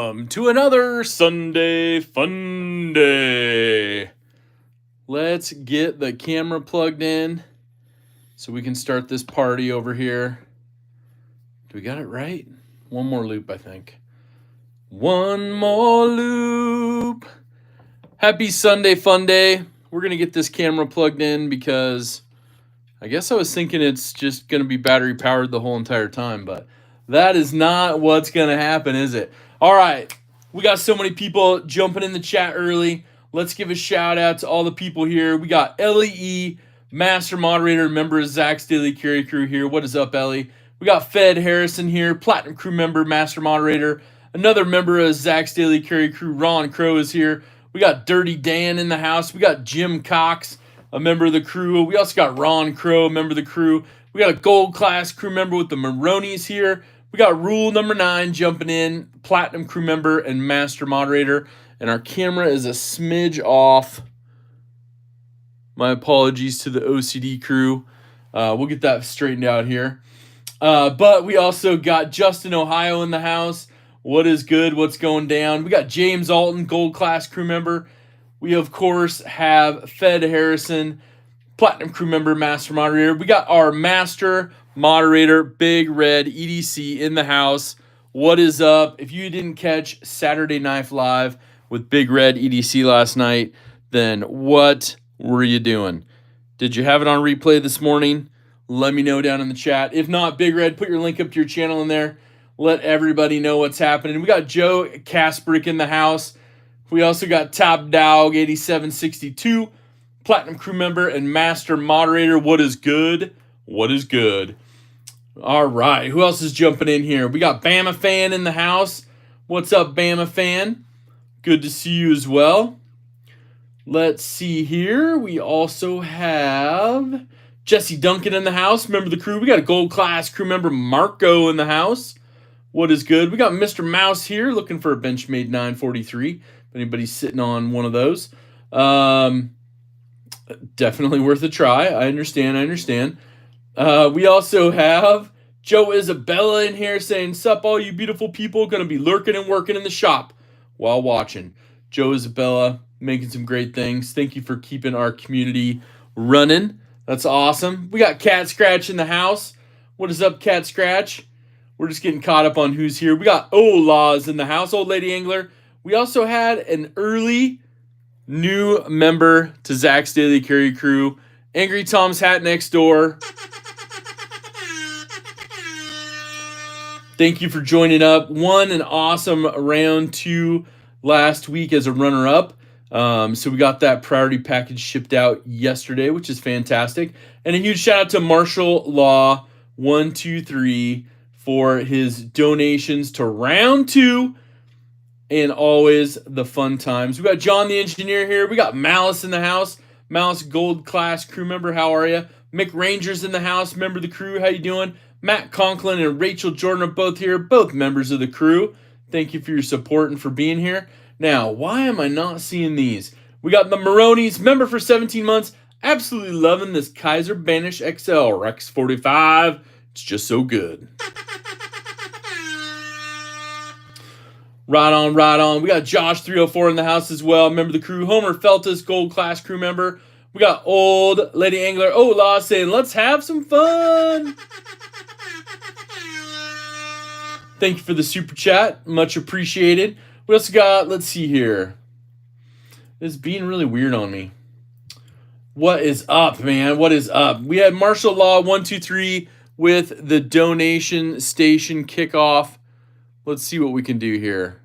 Welcome to another Sunday Fun Day. Let's get the camera plugged in so we can start this party over here. Do we got it right? One more loop, I think. One more loop. Happy Sunday Fun Day. We're going to get this camera plugged in because I guess I was thinking it's just going to be battery powered the whole entire time, but that is not what's going to happen, is it? All right. We got so many people jumping in the chat early. Let's give a shout out to all the people here. We got Ellie E, Master Moderator, member of Zach's Daily Carry Crew here. What is up, Ellie? We got Fed Harrison here, Platinum Crew member, Master Moderator. Another member of Zach's Daily Carry Crew, Ron Crow, is here. We got Dirty Dan in the house. We got Jim Cox, a member of the crew. We also got Ron Crow, a member of the crew. We got a gold class crew member with the Maronis here. We got Rule number 9 jumping in, Platinum crew member and Master Moderator. And our camera is a smidge off. My apologies to the OCD crew. We'll get that straightened out here. But we also got Justin Ohio in the house. What is good? What's going down? We got James Alton, gold class crew member. We, of course, have Fed Harrison, Platinum crew member, Master Moderator. We got our Master Moderator, Big Red EDC in the house. What is up? If you didn't catch Saturday Night Live with Big Red EDC last night, then what were you doing? Did you have it on replay this morning? Let me know down in the chat. If not, Big Red, put your link up to your channel in there. Let everybody know what's happening. We got Joe Kasprick in the house. We also got Top Dog 8762, Platinum crew member and Master Moderator. What is good? What is good? All right, who else is jumping in here? We got Bama Fan in the house. What's up, Bama Fan? Good to see you as well. Let's see here. We also have Jesse Duncan in the house, member of the crew. We got a gold class crew member, Marco, in the house. What is good? We got Mr. Mouse here looking for a Benchmade 943. If anybody's sitting on one of those. Definitely worth a try. I understand. We also have Joe Isabella in here saying, "Sup, all you beautiful people, gonna be lurking and working in the shop while watching." Joe Isabella making some great things. Thank you for keeping our community running. That's awesome. We got Cat Scratch in the house. What is up, Cat Scratch? We're just getting caught up on who's here. We got Ola's in the house, Old Lady Angler. We also had an early new member to Zach's Daily Carry Crew, Angry Tom's Hat Next Door. Thank you for joining up. Won an awesome round 2 last week as a runner-up. So we got that priority package shipped out yesterday, which is fantastic. And a huge shout out to Marshall Law 123 for his donations to round 2 and always the fun times. We got John the Engineer here. We got Malice in the house. Malice, gold class crew member. How are you? Mick Ranger's in the house, member of the crew. How you doing? Matt Conklin and Rachel Jordan are both here, both members of the crew. Thank you for your support and for being here. Now, why am I not seeing these? We got the Maronis, member for 17 months. Absolutely loving this Kaiser Banish XL Rex 45. It's just so good. Right on. We got Josh 304 in the house as well, member of the crew. Homer Feltus, gold class crew member. We got Old Lady Angler Ola saying, "Let's have some fun." Thank you for the super chat. Much appreciated. We also got, let's see here. This is being really weird on me. What is up, man? What is up? We had Martial Law 123 with the donation station kickoff. Let's see what we can do here.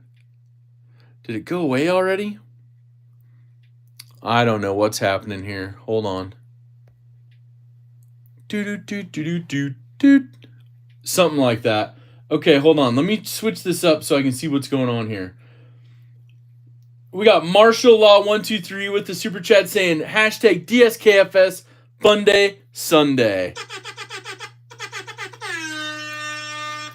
Did it go away already? I don't know what's happening here. Hold on. Something like that. Okay, hold on. Let me switch this up so I can see what's going on here. We got Martial Law 123 with the super chat saying hashtag DSKFS Fun Day Sunday.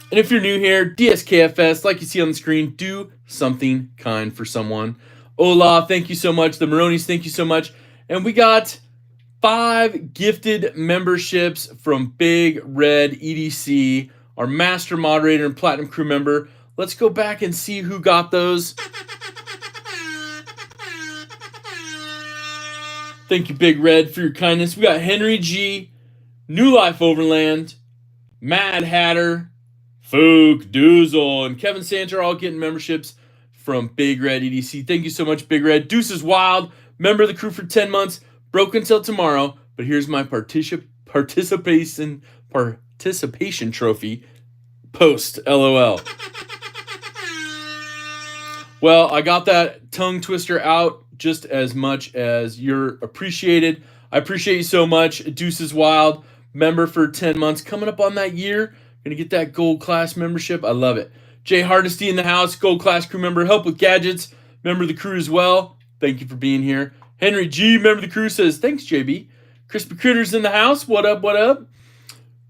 And if you're new here, DSKFS, like you see on the screen, do something kind for someone. Ola, thank you so much. The Maronis, thank you so much. And we got 5 gifted memberships from Big Red EDC, our Master Moderator and Platinum crew member. Let's go back and see who got those. Thank you, Big Red, for your kindness. We got Henry G, New Life Overland, Mad Hatter, Fook, Doozle, and Kevin Santer all getting memberships from Big Red EDC. Thank you so much, Big Red. Deuces Wild, member of the crew for 10 months, broke until tomorrow, but here's my participation trophy. Post, LOL. Well, I got that tongue twister out just as much as you're appreciated. I appreciate you so much. Deuces Wild, member for 10 months. Coming up on that year, going to get that gold class membership. I love it. Jay Hardesty in the house, gold class crew member. Help with gadgets, member of the crew as well. Thank you for being here. Henry G, member of the crew, says, thanks, JB. Crispy Critters in the house. What up, what up?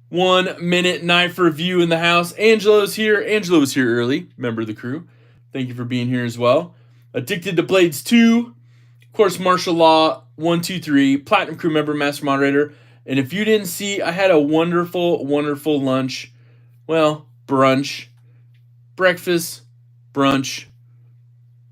1 minute knife review in the house. Angelo's here. Angelo was here early, member of the crew. Thank you for being here as well. Addicted to Blades 2. Of course, Martial Law 123. Platinum crew member, master moderator. And if you didn't see, I had a wonderful, wonderful lunch. Well, brunch. Breakfast, brunch.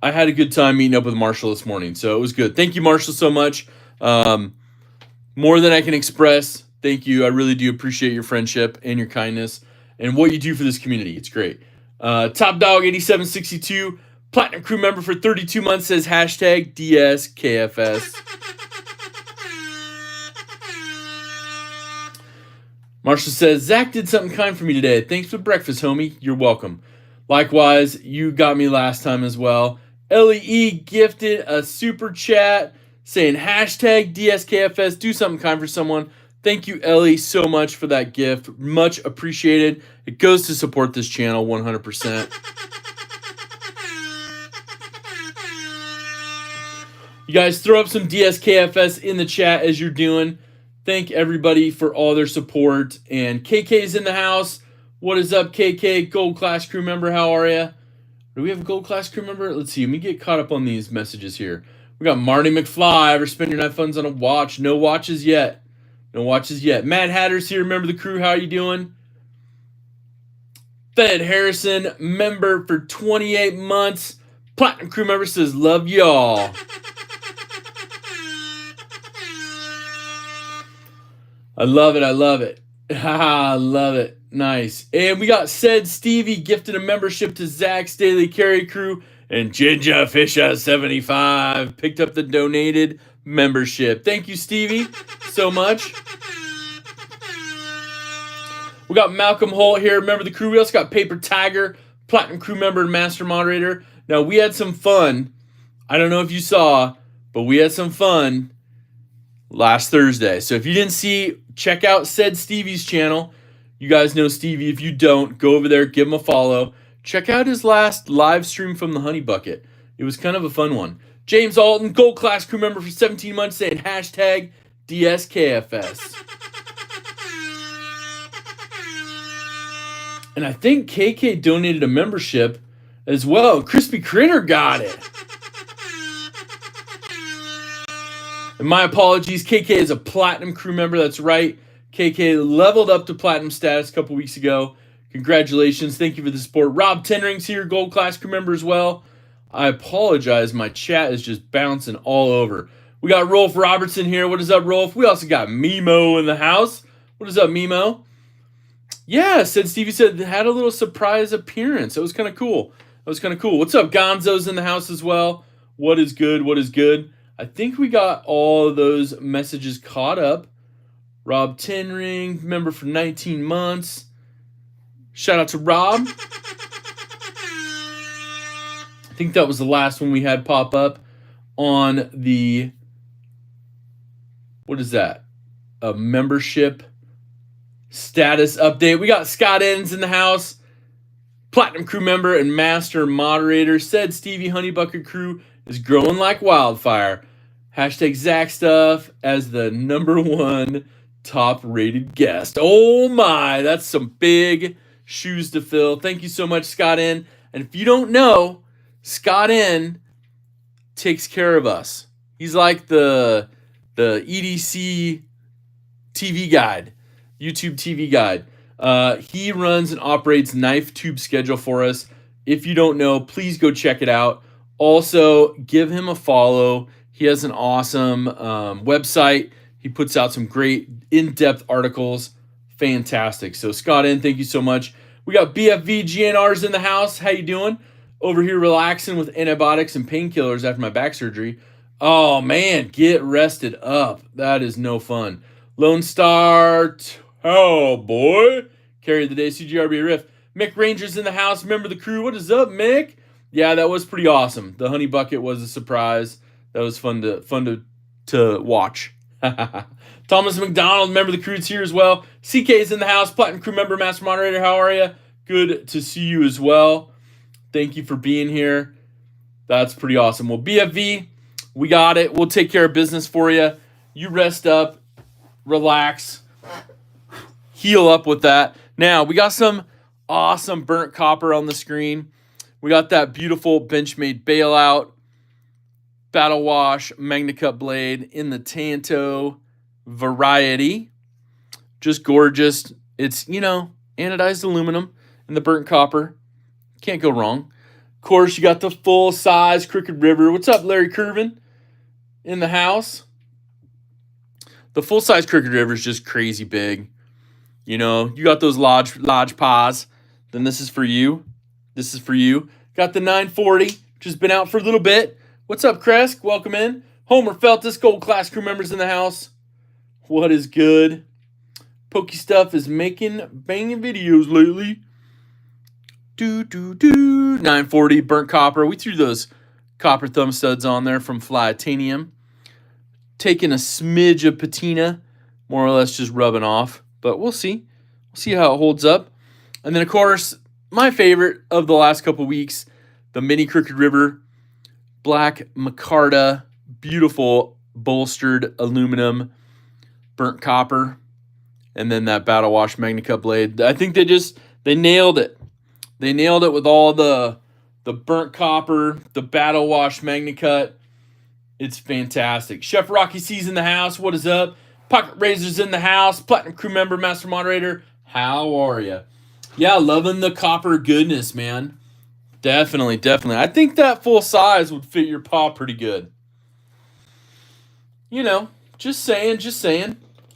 I had a good time meeting up with Marshall this morning, so it was good. Thank you, Marshall, so much. More than I can express. Thank you. I really do appreciate your friendship and your kindness and what you do for this community. It's great. Top Dog 8762, Platinum crew member for 32 months, says hashtag DSKFS. Marshall says, Zach did something kind for me today. Thanks for breakfast, homie. You're welcome. Likewise, you got me last time as well. LEE gifted a super chat saying hashtag DSKFS. Do something kind for someone. Thank you, Ellie, so much for that gift. Much appreciated. It goes to support this channel 100%. You guys throw up some DSKFS in the chat as you're doing. Thank everybody for all their support. And KK's in the house. What is up, KK? Gold class crew member, how are you? Do we have a gold class crew member? Let's see. Let me get caught up on these messages here. We got Marty McFly. Ever spend your night funds on a watch? No watches yet. No watches yet. Mad Hatter's here. Member of the crew. How are you doing? Fed Harrison, member for 28 months. Platinum crew member says, love y'all. I love it. I love it. I love it. Nice. And we got Said Stevie gifted a membership to Zach's Daily Carry Crew. And Ginger Fisher 75 picked up the donated membership. Thank you, Stevie, so much. We got Malcolm Holt here, member of the crew. We also got Paper Tiger, Platinum crew member and master moderator. Now, we had some fun. I don't know if you saw, but we had some fun last Thursday. So if you didn't see, check out Said Stevie's channel. You guys know Stevie. If you don't, go over there, give him a follow. Check out his last live stream from the Honey Bucket. It was kind of a fun one. James Alton, gold class crew member for 17 months, saying hashtag DSKFS. And I think KK donated a membership as well. Crispy Critter got it. And my apologies, KK is a Platinum crew member. That's right. KK leveled up to Platinum status a couple weeks ago. Congratulations. Thank you for the support. Rob Tenring's here, gold class crew member as well. I apologize. My chat is just bouncing all over. We got Rolf Robertson here. What is up, Rolf? We also got Mimo in the house. What is up, Mimo? Yeah, Stevie said it had a little surprise appearance. That was kind of cool. What's up, Gonzo's in the house as well. What is good? What is good? I think we got all of those messages caught up. Rob Tenring, member for 19 months. Shout out to Rob. I think that was the last one we had pop up on the, what is that? A membership status update. We got Scott Enns in the house. Platinum crew member and master moderator. Said Stevie Honeybucket crew is growing like wildfire. Hashtag Zach Stuff as the #1 top rated guest. Oh my, that's some big shoes to fill. Thank you so much, Scott N. And if you don't know, Scott N takes care of us. He's like the EDC TV guide, YouTube TV guide. He runs and operates Knife Tube Schedule for us. If you don't know, please go check it out. Also, give him a follow. He has an awesome website. He puts out some great in-depth articles. Fantastic. So Scott N, thank you so much. We got BFV GNRs in the house. How you doing? Over here relaxing with antibiotics and painkillers after my back surgery. Oh man, get rested up. That is no fun. Lone Star, oh boy. Carry of the day, CGRB Riff. Mick Ranger's in the house. Member of the crew. What is up, Mick? Yeah, that was pretty awesome. The honey bucket was a surprise. That was fun to watch. Thomas McDonald, member of the crew's here as well. CK's in the house. Platinum crew member, master moderator. How are you? Good to see you as well. Thank you for being here. That's pretty awesome. Well, BFV, we got it. We'll take care of business for you. You rest up, relax, heal up with that. Now, we got some awesome burnt copper on the screen. We got that beautiful Benchmade bailout, Battle Wash MagnaCut blade in the Tanto variety. Just gorgeous. It's, anodized aluminum and the burnt copper. Can't go wrong. Of course, you got the full-size Crooked River. What's up, Larry Curvin? In the house. The full-size Crooked River is just crazy big. You got those Lodge Paws. Then this is for you. This is for you. Got the 940, which has been out for a little bit. What's up, Kresk? Welcome in. Homer Feltus, Gold Class crew members in the house. What is good? Pokey Stuff is making banging videos lately. 940 burnt copper. We threw those copper thumb studs on there from Flytanium. Taking a smidge of patina, more or less just rubbing off. But we'll see. We'll see how it holds up. And then, of course, my favorite of the last couple weeks, the Mini Crooked River Black Micarta, beautiful bolstered aluminum burnt copper, and then that Battle Wash MagnaCut blade. I think they nailed it. They nailed it with all the burnt copper, the Battle Wash MagnaCut. It's fantastic. Chef Rocky C's in the house. What is up? Pocket Razor's in the house. Platinum crew member, master moderator. How are you? Yeah, loving the copper goodness, man. Definitely. I think that full size would fit your paw pretty good. Just saying.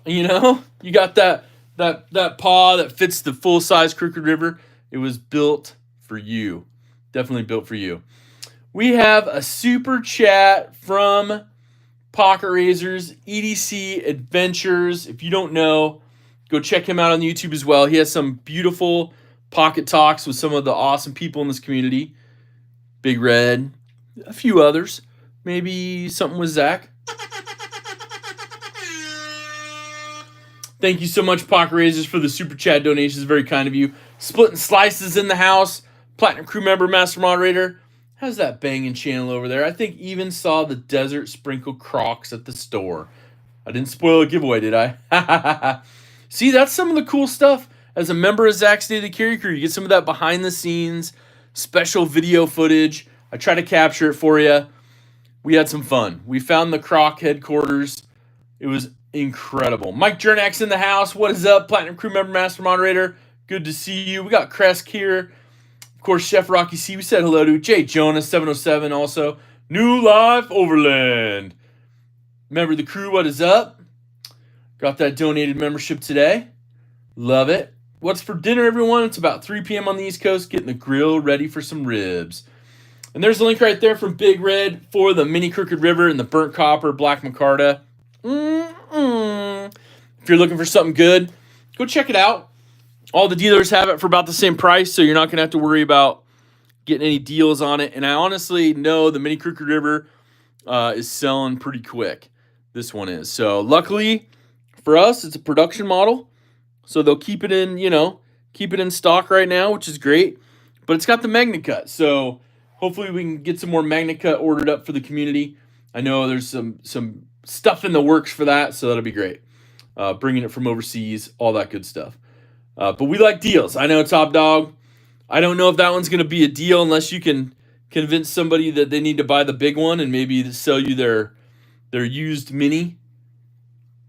You got that paw that fits the full size Crooked River. It was built for you. Definitely built for you. We have a super chat from Pocket Razors, EDC Adventures. If you don't know, go check him out on YouTube as well. He has some beautiful pocket talks with some of the awesome people in this community. Big Red, a few others. Maybe something with Zach. Thank you so much, Pocket Razors, for the super chat donations. Very kind of you. Splitting Slices in the house. Platinum crew member, master moderator. How's that banging channel over there? I think even saw the Desert Sprinkle Crocs at the store. I didn't spoil a giveaway, did I? See, that's some of the cool stuff. As a member of Zach's Daily Carry Crew, you get some of that behind-the-scenes special video footage. I try to capture it for you. We had some fun. We found the Croc headquarters. It was incredible. Mike Jernak's in the house. What is up? Platinum crew member, master moderator. Good to see you. We got Kresk here. Of course, Chef Rocky C. We said hello to Jay Jonas, 707 also. New Life Overland. Member of the crew, what is up? Got that donated membership today. Love it. What's for dinner, everyone? It's about 3 p.m. on the East Coast. Getting the grill ready for some ribs. And there's a link right there from Big Red for the Mini Crooked River and the Burnt Copper Black Micarta. If you're looking for something good, go check it out. All the dealers have it for about the same price, so you're not going to have to worry about getting any deals on it. And I honestly know the Mini Crooked River is selling pretty quick. This one is. So luckily for us, it's a production model. So they'll keep it in stock right now, which is great. But it's got the MagnaCut. So hopefully we can get some more MagnaCut ordered up for the community. I know there's some stuff in the works for that, so that'll be great. Bringing it from overseas, all that good stuff. But we like deals. I know, Top Dog. I don't know if that one's going to be a deal unless you can convince somebody that they need to buy the big one and maybe sell you their used Mini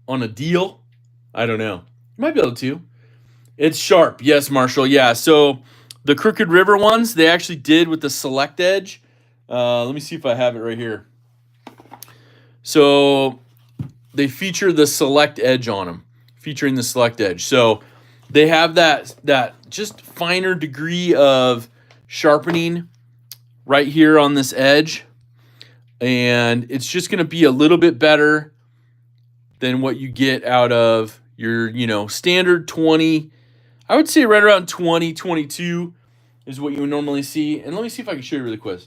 on a deal. I don't know. You might be able to. It's sharp. Yes, Marshall. Yeah, so The Crooked River ones, they actually did with the Select Edge. Let me see if I have it right here. So they feature the Select Edge on them, featuring the Select Edge. So they have that just finer degree of sharpening right here on this edge, and it's just going to be a little bit better than what you get out of your standard 20. I would say right around 20, 22 is what you would normally see. And let me see if I can show you really quick.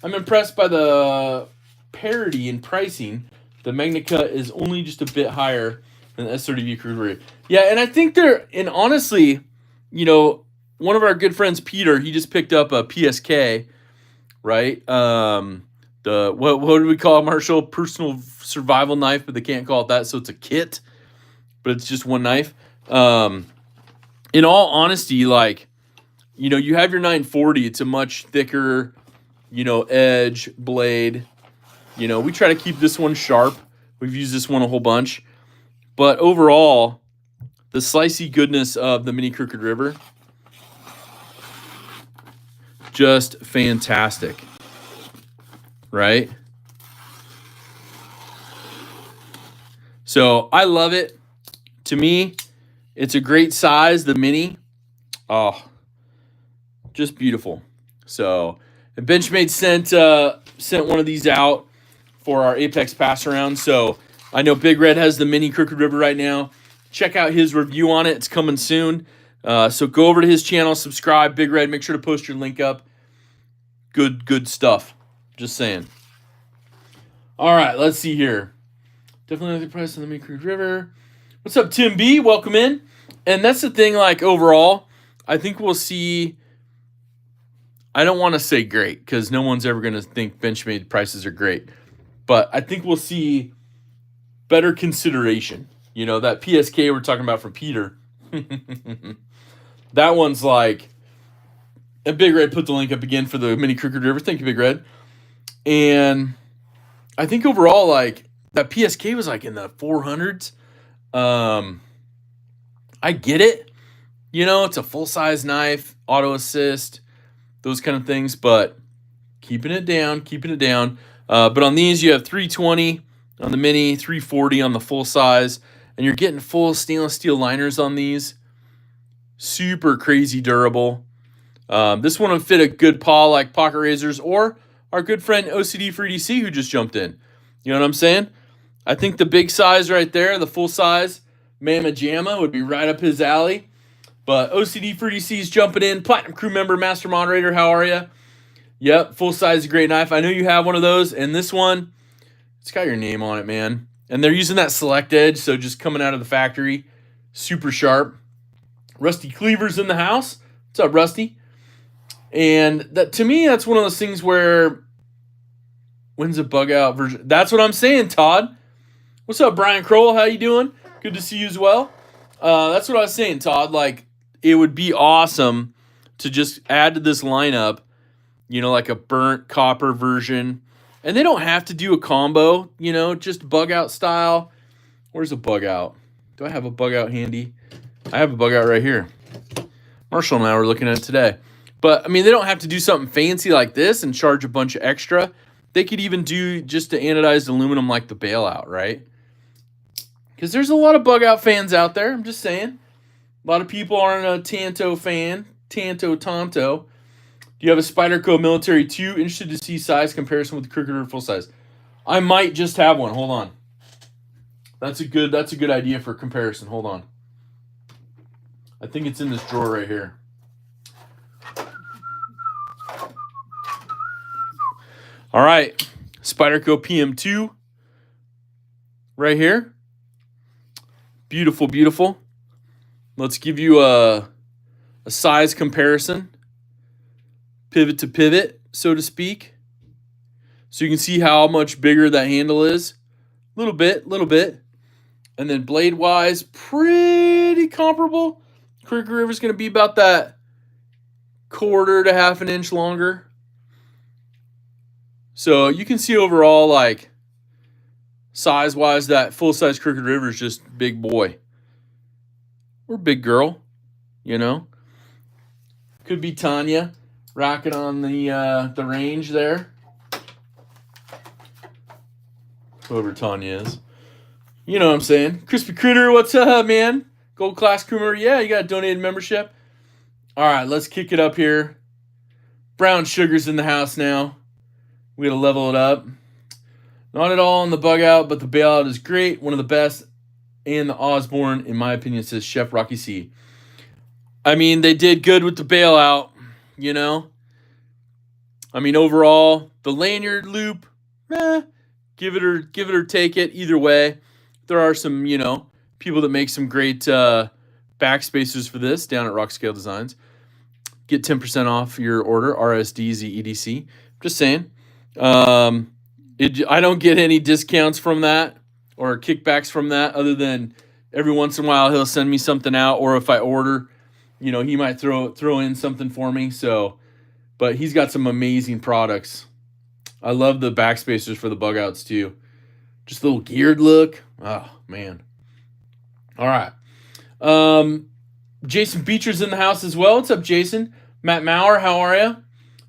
I'm impressed by the parity in pricing. The Magnicut is only just a bit higher than the S30V Crooked River. Yeah, and I think and honestly, one of our good friends, Peter, he just picked up a PSK, right? What do we call it, Marshall? Personal survival knife, but they can't call it that, so it's a kit, but it's just one knife. In all honesty, you have your 940. It's a much thicker, edge blade. We try to keep this one sharp. We've used this one a whole bunch. But overall, the slicey goodness of the Mini Crooked River, just fantastic. Right? So I love it. To me, it's a great size, the Mini. Oh, just beautiful. So, and Benchmade sent one of these out for our Apex pass around. So I know Big Red has the Mini Crooked River right now. Check out his review on it. It's coming soon. So go over to his channel, subscribe, Big Red. Make sure to post your link up. Good stuff. Just saying. All right, let's see here. Definitely like the price of the Mini Crooked River. What's up, Tim B? Welcome in. And that's the thing, overall, I think we'll see. I don't want to say great because no one's ever going to think Benchmade prices are great. But I think we'll see better consideration. That PSK we're talking about from Peter. That one's and Big Red put the link up again for the Mini Crooked River. Thank you, Big Red. And I think overall, that PSK was in the 400s. I get it. It's a full-size knife, auto assist, those kind of things, but keeping it down. But on these, you have 320 on the Mini, 340 on the full size, and you're getting full stainless steel liners on these. Super crazy durable. This one would fit a good paw like pocket razors or our good friend OCD for EDC who just jumped in. You know what I'm saying? I think the big size right there, the full size Mamma Jamma would be right up his alley. But OCD for EDC is jumping in. Platinum crew member, master moderator, how are you? Yep, full size, great knife. I know you have one of those. And this one, it's got your name on it, man. And they're using that Select Edge, so just coming out of the factory. Super sharp. Rusty Cleaver's in the house. What's up, Rusty? And that, to me, that's one of those things where, when's a bug out version? That's what I'm saying, Todd. What's up, Brian Crowell? How you doing? Good to see you as well. That's what I was saying, Todd. It would be awesome to just add to this lineup, a burnt copper version. And they don't have to do a combo, just bug out style. Where's a bug out? Do I have a bug out handy? I have a bug out right here. Marshall and I were looking at it today. But, they don't have to do something fancy like this and charge a bunch of extra. They could even do just the anodized aluminum like the bailout, right? Because there's a lot of bug out fans out there. I'm just saying. A lot of people aren't a Tanto fan. Tonto. Do you have a Spyderco Military 2? Interested to see size comparison with the Crooked River full size. I might just have one. Hold on. That's a good idea for comparison. Hold on. I think it's in this drawer right here. All right. Spyderco PM2 right here. Beautiful, beautiful. Let's give you a size comparison. Pivot to pivot, so to speak. So you can see how much bigger that handle is. Little bit. And then blade-wise, pretty comparable. Crooked River is going to be about that 1/4 to 1/2 an inch longer. So you can see overall, size-wise, that full-size Crooked River is just big boy. Or big girl, Because Could be Tanya rocking on the range there. Whoever Tanya is. You know what I'm saying. Crispy Critter, what's up, man? Gold Class Crew member. Yeah, you got a donated membership. All right, let's kick it up here. Brown Sugar's in the house now. We got to level it up. Not at all on the bug out, but the bailout is great. One of the best. And the Osborne, in my opinion, says Chef Rocky C. I mean, they did good with the bailout, you know. I mean, overall, the lanyard loop, give it or take it. Either way, there are some, you know, people that make some great backspacers for this down at Rockscale Designs. Get 10% off your order, RSDZEDC. Just saying. I don't get any discounts from that or kickbacks from that other than every once in a while he'll send me something out, or if I order, you know, he might throw in something for me. So, but he's got some amazing products. I love the backspacers for the bug outs too. Just a little geared look. Oh, man. All right. Jason Beecher's in the house as well. What's up, Jason? Matt Maurer, how are you?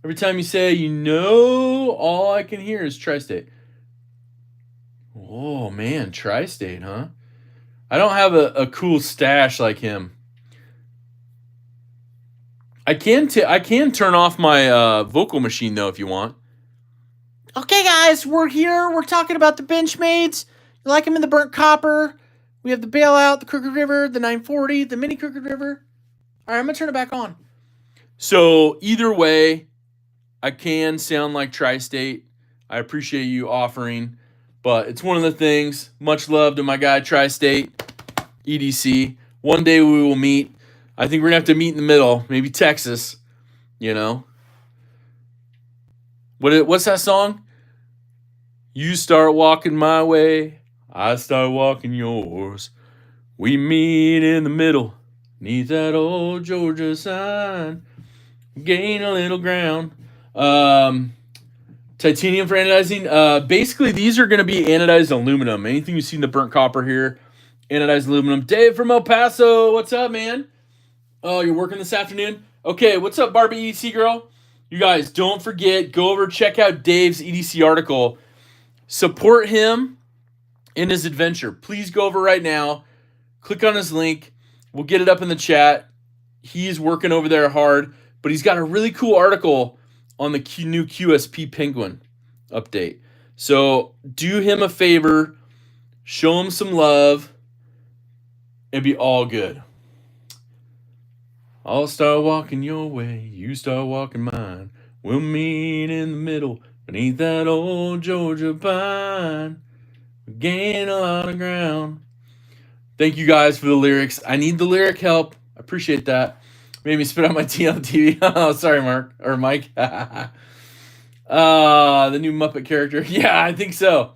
Every time you say, you know, all I can hear is Tri-State. Oh, man, Tri-State, huh? I don't have a cool stash like him. I can turn off my vocal machine, though, if you want. Okay, guys, we're here. We're talking about the Benchmades. You like them in the burnt copper. We have the bailout, the Crooked River, the 940, the mini Crooked River. All right, I'm going to turn it back on. So either way, I can sound like Tri-State. I appreciate you offering, but it's one of the things. Much love to my guy, Tri-State, EDC. One day we will meet. I think we're going to have to meet in the middle, maybe Texas, you know. What's that song? You start walking my way, I start walking yours. We meet in the middle, neath that old Georgia sign. Gain a little ground. Titanium for anodizing. Basically, these are going to be anodized aluminum. Anything you see in the burnt copper here, anodized aluminum. Dave from El Paso, what's up, man? Oh, you're working this afternoon? Okay, what's up, Barbie EDC girl? You guys, don't forget, go over, check out Dave's EDC article. Support him in his adventure. Please go over right now. Click on his link. We'll get it up in the chat. He's working over there hard, but he's got a really cool article on the new QSP Penguin update. So do him a favor. Show him some love. It'll be all good. I'll start walking your way, you start walking mine. We'll meet in the middle, beneath that old Georgia pine. We gain a lot of ground. Thank you guys for the lyrics. I need the lyric help. I appreciate that. Made me spit out my tea on the TV. Oh, sorry, Mark. Or Mike. The new Muppet character. Yeah, I think so.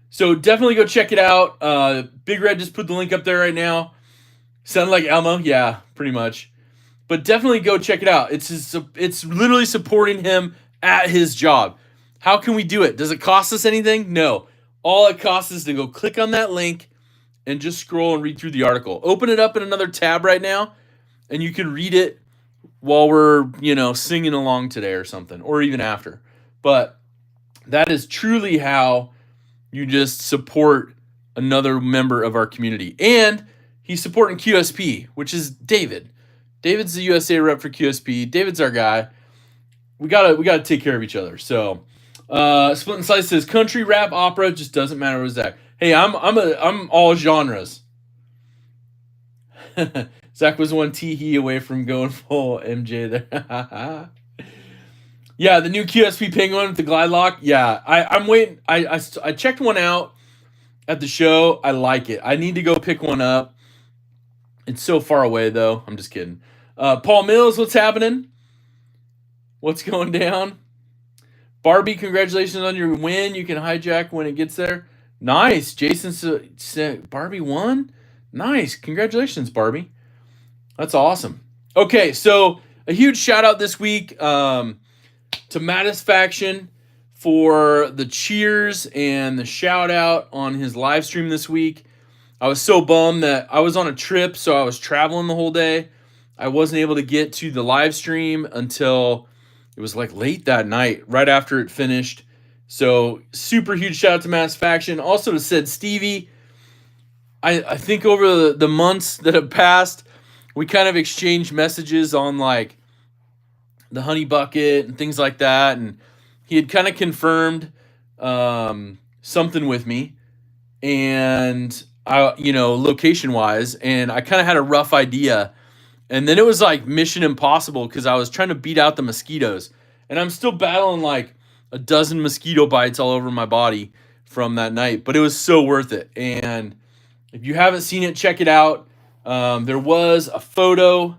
So definitely go check it out. Big Red just put the link up there right now. Sound like Elmo? Yeah, pretty much. But definitely go check it out. It's literally supporting him at his job. How can we do it? Does it cost us anything? No. All it costs is to go click on that link and just scroll and read through the article. Open it up in another tab right now, and you can read it while we're, singing along today or something, or even after. But that is truly how you just support another member of our community. And he's supporting QSP, which is David. David's the USA rep for QSP. David's our guy. We gotta take care of each other. So, Split and Slice says country, rap, opera, just doesn't matter with Zach. Hey, I'm all genres. Zach was one tee away from going full MJ there. Yeah, the new QSP Penguin with the glide lock. Yeah, I'm waiting. I checked one out at the show. I like it. I need to go pick one up. It's so far away, though. I'm just kidding. Paul Mills, what's happening? What's going down? Barbie, congratulations on your win. You can hijack when it gets there. Nice. Jason said Barbie won? Nice. Congratulations, Barbie. That's awesome. Okay, so a huge shout out this week to Mattisfaction for the cheers and the shout out on his live stream this week. I was so bummed that I was on a trip, so I was traveling the whole day. I wasn't able to get to the live stream until it was like late that night, right after it finished. So super huge shout out to Mass Faction. Also to Said Stevie. I think over the months that have passed, we kind of exchanged messages on like the honey bucket and things like that. And he had kind of confirmed something with me, and location wise, and I kind of had a rough idea. And then it was like mission impossible because I was trying to beat out the mosquitoes, and I'm still battling like a dozen mosquito bites all over my body from that night, but it was so worth it. And if you haven't seen it, check it out. There was a photo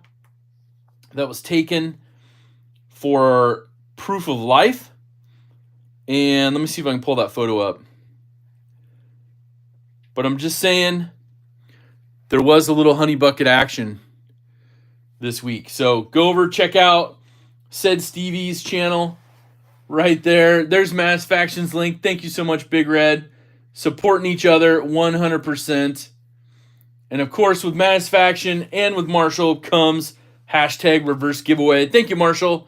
that was taken for proof of life. And let me see if I can pull that photo up. But I'm just saying, there was a little honey bucket action this week. So go over, check out Said Stevie's channel right there. There's Mass Faction's link. Thank you so much, Big Red. Supporting each other 100%. And of course, with Mass Faction and with Marshall comes hashtag reverse giveaway. Thank you, Marshall.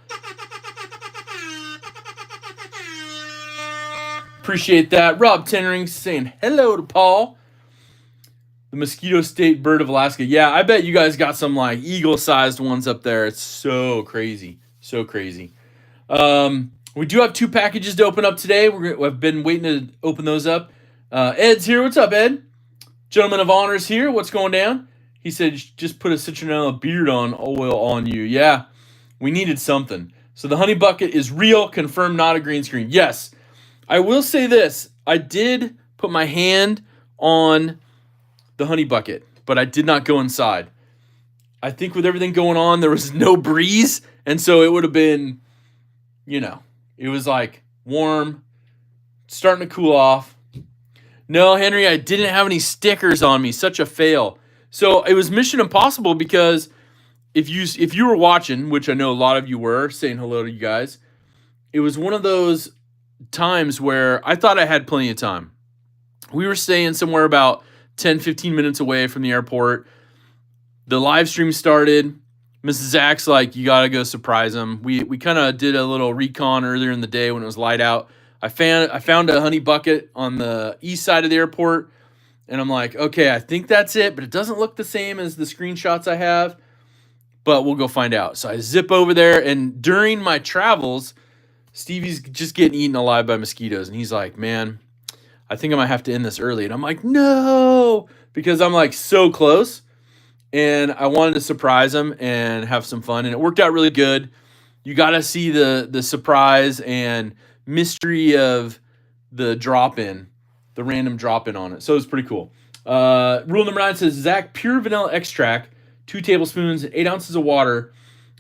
Appreciate that. Rob Tennering saying hello to Paul. The Mosquito State Bird of Alaska. Yeah, I bet you guys got some like eagle-sized ones up there. It's so crazy. So crazy. We do have 2 packages to open up today. I've been waiting to open those up. Ed's here. What's up, Ed? Gentleman of Honor's here. What's going down? He said, just put a citronella beard on oil on you. Yeah, we needed something. So the honey bucket is real. Confirmed, not a green screen. Yes. I will say this. I did put my hand on the honey bucket, but I did not go inside. I think with everything going on, there was no breeze. And so it would have been, it was like warm, starting to cool off. No, Henry, I didn't have any stickers on me. Such a fail. So it was mission impossible because if you were watching, which I know a lot of you were, saying hello to you guys, it was one of those times where I thought I had plenty of time. We were staying somewhere about 10, 15 minutes away from the airport. The live stream started. Mrs. Zach's like, you got to go surprise him. We kind of did a little recon earlier in the day when it was light out. I found a honey bucket on the east side of the airport, and I'm like, okay, I think that's it, but it doesn't look the same as the screenshots I have, but we'll go find out. So I zip over there, and during my travels, Stevie's just getting eaten alive by mosquitoes, and he's like, man, I think I might have to end this early. And I'm like, no, because I'm like so close, and I wanted to surprise him and have some fun, and it worked out really good. You got to see the surprise and mystery of the drop-in, the random drop-in on it. So it's pretty cool. Rule number 9 says, Zach, pure vanilla extract, 2 tablespoons, 8 ounces of water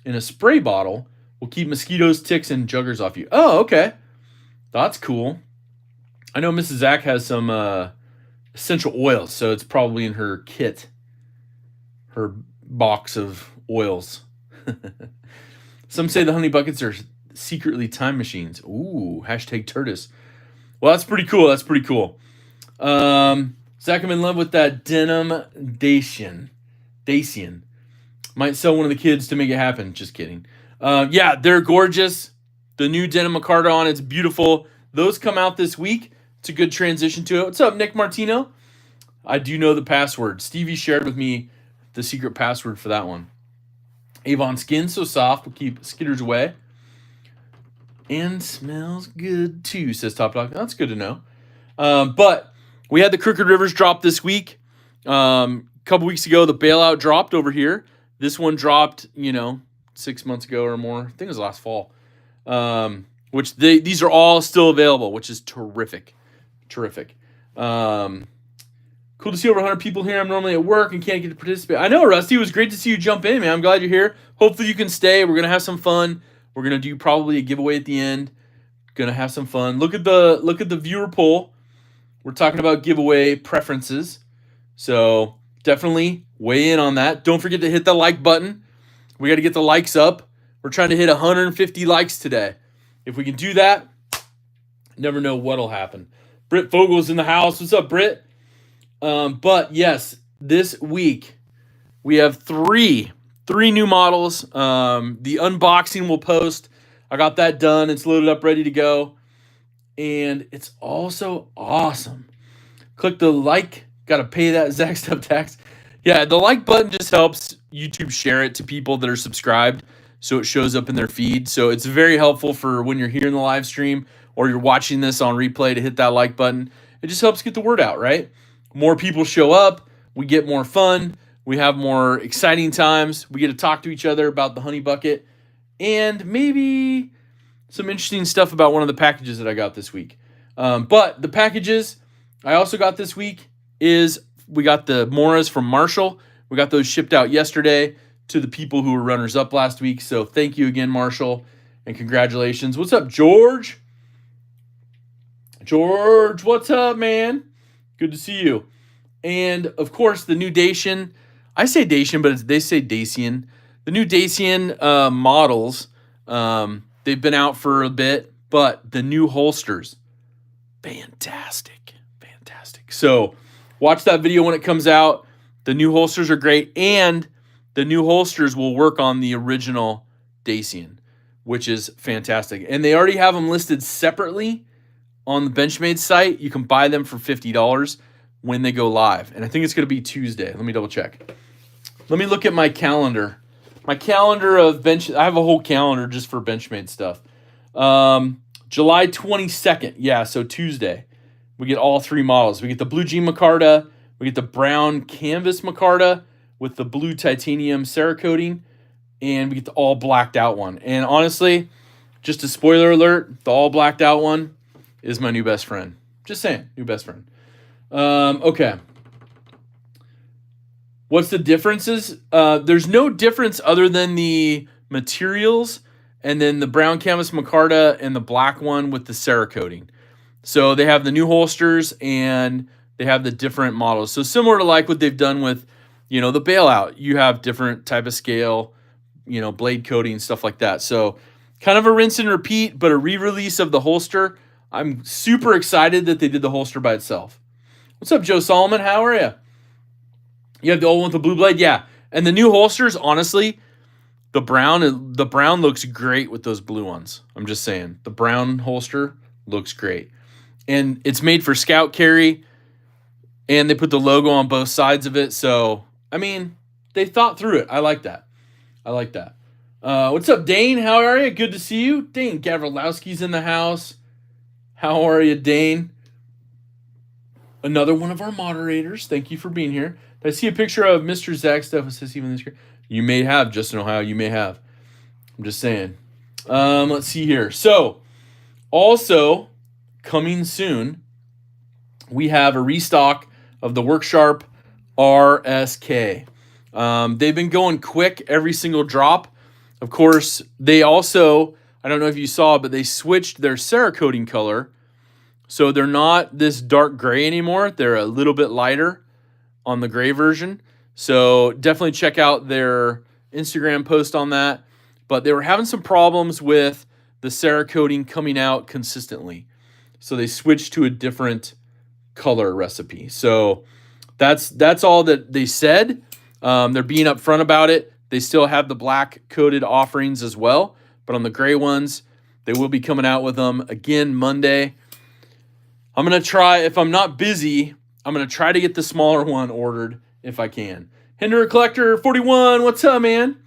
in a spray bottle will keep mosquitoes, ticks, and juggers off you. Oh, okay. That's cool. I know Mrs. Zach has some essential oils, so it's probably in her kit, her box of oils. Some say the honey buckets are secretly time machines. Ooh, hashtag Turtis. Well, that's pretty cool. That's pretty cool. Zach, I'm in love with that denim Dacian. Might sell one of the kids to make it happen. Just kidding. Yeah, they're gorgeous. The new denim Micarta on, it's beautiful. Those come out this week. It's a good transition to it. What's up, Nick Martino? I do know the password. Stevie shared with me the secret password for that one. Avon skin so soft will keep skitters away. And smells good too, says Top Dog. That's good to know. But we had the Crooked Rivers drop this week. A couple weeks ago, the Bailout dropped over here. This one dropped, 6 months ago or more. I think it was last fall. These are all still available, which is terrific. Terrific. Cool to see over 100 people here. I'm normally at work and can't get to participate. I know, Rusty. It was great to see you jump in, man. I'm glad you're here. Hopefully you can stay. We're going to have some fun. We're going to do probably a giveaway at the end. Going to have some fun. Look at the viewer poll. We're talking about giveaway preferences. So definitely weigh in on that. Don't forget to hit the like button. We got to get the likes up. We're trying to hit 150 likes today. If we can do that, never know what'll happen. Britt Fogel's in the house. What's up, Britt? But yes, this week we have three 3 new models. The unboxing will post. I got that done. It's loaded up, ready to go. And it's also awesome. Click the like. Got to pay that Zach Stuff tax. Yeah, the like button just helps YouTube share it to people that are subscribed so it shows up in their feed. So it's very helpful for when you're here in the live stream or you're watching this on replay to hit that like button. It just helps get the word out, right? More people show up, we get more fun, we have more exciting times, we get to talk to each other about the honey bucket, and maybe some interesting stuff about one of the packages that I got this week. But the packages I also got this week is we got the Moras from Marshall. We got those shipped out yesterday to the people who were runners up last week. So thank you again, Marshall, and congratulations. What's up, George? George, what's up, man? Good to see you. And of course, the new Dacian. I say Dacian, but they say Dacian. The new Dacian models. They've been out for a bit, but the new holsters, fantastic, fantastic. So watch that video when it comes out. The new holsters are great, and the new holsters will work on the original Dacian, which is fantastic. And they already have them listed separately on the Benchmade site. You can buy them for $50 when they go live. And I think it's going to be Tuesday. Let me double check. Let me look at my calendar. My calendar of I have a whole calendar just for Benchmade stuff. July 22nd. Yeah, so Tuesday. We get all 3 models. We get the blue jean micarta. We get the brown canvas micarta with the blue titanium Cerakoting. And we get the all blacked out one. And honestly, just a spoiler alert, the all blacked out one is my new best friend. Just saying, new best friend. Okay. What's the differences? There's no difference other than the materials and then the brown canvas micarta and the black one with the Cerakoting. So they have the new holsters and they have the different models. So similar to like what they've done with, the bailout. You have different type of scale, blade coating, stuff like that. So kind of a rinse and repeat, but a re-release of the holster. I'm super excited that they did the holster by itself. What's up, Joe Solomon? How are you? You have the old one with the blue blade? Yeah. And the new holsters, honestly, the brown looks great with those blue ones. I'm just saying. The brown holster looks great. And it's made for scout carry, and they put the logo on both sides of it. So, they thought through it. I like that. What's up, Dane? How are you? Good to see you. Dane Gavrilowski's in the house. How are you, Dane? Another one of our moderators. Thank you for being here. Did I see a picture of Mr. Zach Stuff Assist even this year? You may have, Justin Ohio. You may have. I'm just saying. Let's see here. So, also coming soon, we have a restock of the Worksharp RSK. They've been going quick every single drop. Of course, they also, I don't know if you saw, but they switched their Cerakoting color. So they're not this dark gray anymore. They're a little bit lighter on the gray version. So definitely check out their Instagram post on that. But they were having some problems with the Cerakoting coming out consistently. So they switched to a different color recipe. So that's all that they said. They're being upfront about it. They still have the black coated offerings as well. But on the gray ones, they will be coming out with them again Monday. I'm going to try, if I'm not busy, I'm going to try to get the smaller one ordered if I can. Hinder Collector 41, what's up, man?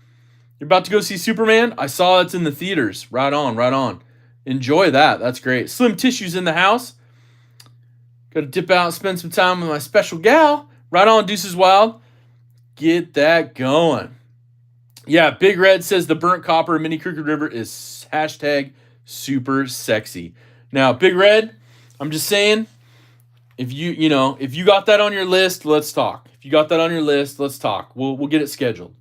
You're about to go see Superman? I saw it's in the theaters. Right on, right on. Enjoy that. That's great. Slim Tissue's in the house. Got to dip out and spend some time with my special gal. Right on, Deuces Wild. Get that going. Yeah, Big Red says the burnt copper Mini Crooked River is hashtag super sexy. Now, Big Red, I'm just saying, if you got that on your list, let's talk. If you got that on your list, let's talk. We'll get it scheduled.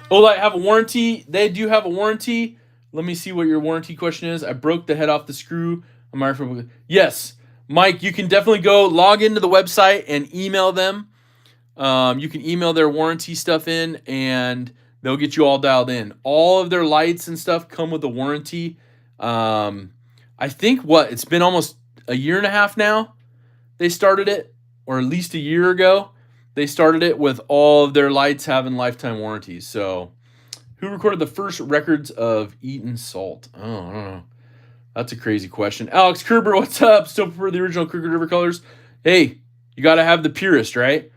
Olight have a warranty. They do have a warranty. Let me see what your warranty question is. I broke the head off the screw. Yes, Mike, you can definitely go log into the website and email them. You can email their warranty stuff in, and they'll get you all dialed in. All of their lights and stuff come with a warranty. I think it's been almost a year and a half now they started it, or at least a year ago. they started it with all of their lights having lifetime warranties. So, who recorded the first records of Eaton Salt? Oh, I don't know. That's a crazy question. Alex Kerber, what's up? Still prefer the original Crooked River colors? Hey, you got to have the purist, right?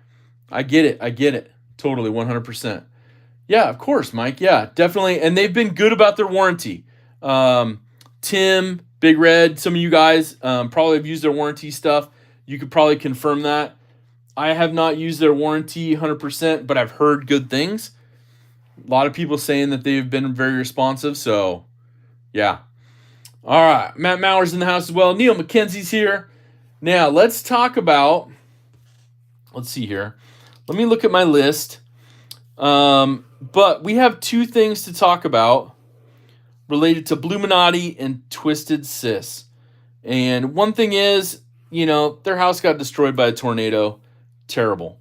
I get it. I get it. Totally, 100%. Yeah, of course, Mike. Yeah, definitely. And they've been good about their warranty. Tim, Big Red, some of you guys probably have used their warranty stuff. You could probably confirm that. I have not used their warranty 100%, but I've heard good things. A lot of people saying that they've been very responsive. So, yeah. All right. Matt Maurer's in the house as well. Neil McKenzie's here. Now, let's talk about, let's see here. Let me look at my list. But we have two things to talk about related to Bluminati and Twisted Sis. And one thing is, you know, their house got destroyed by a tornado. Terrible.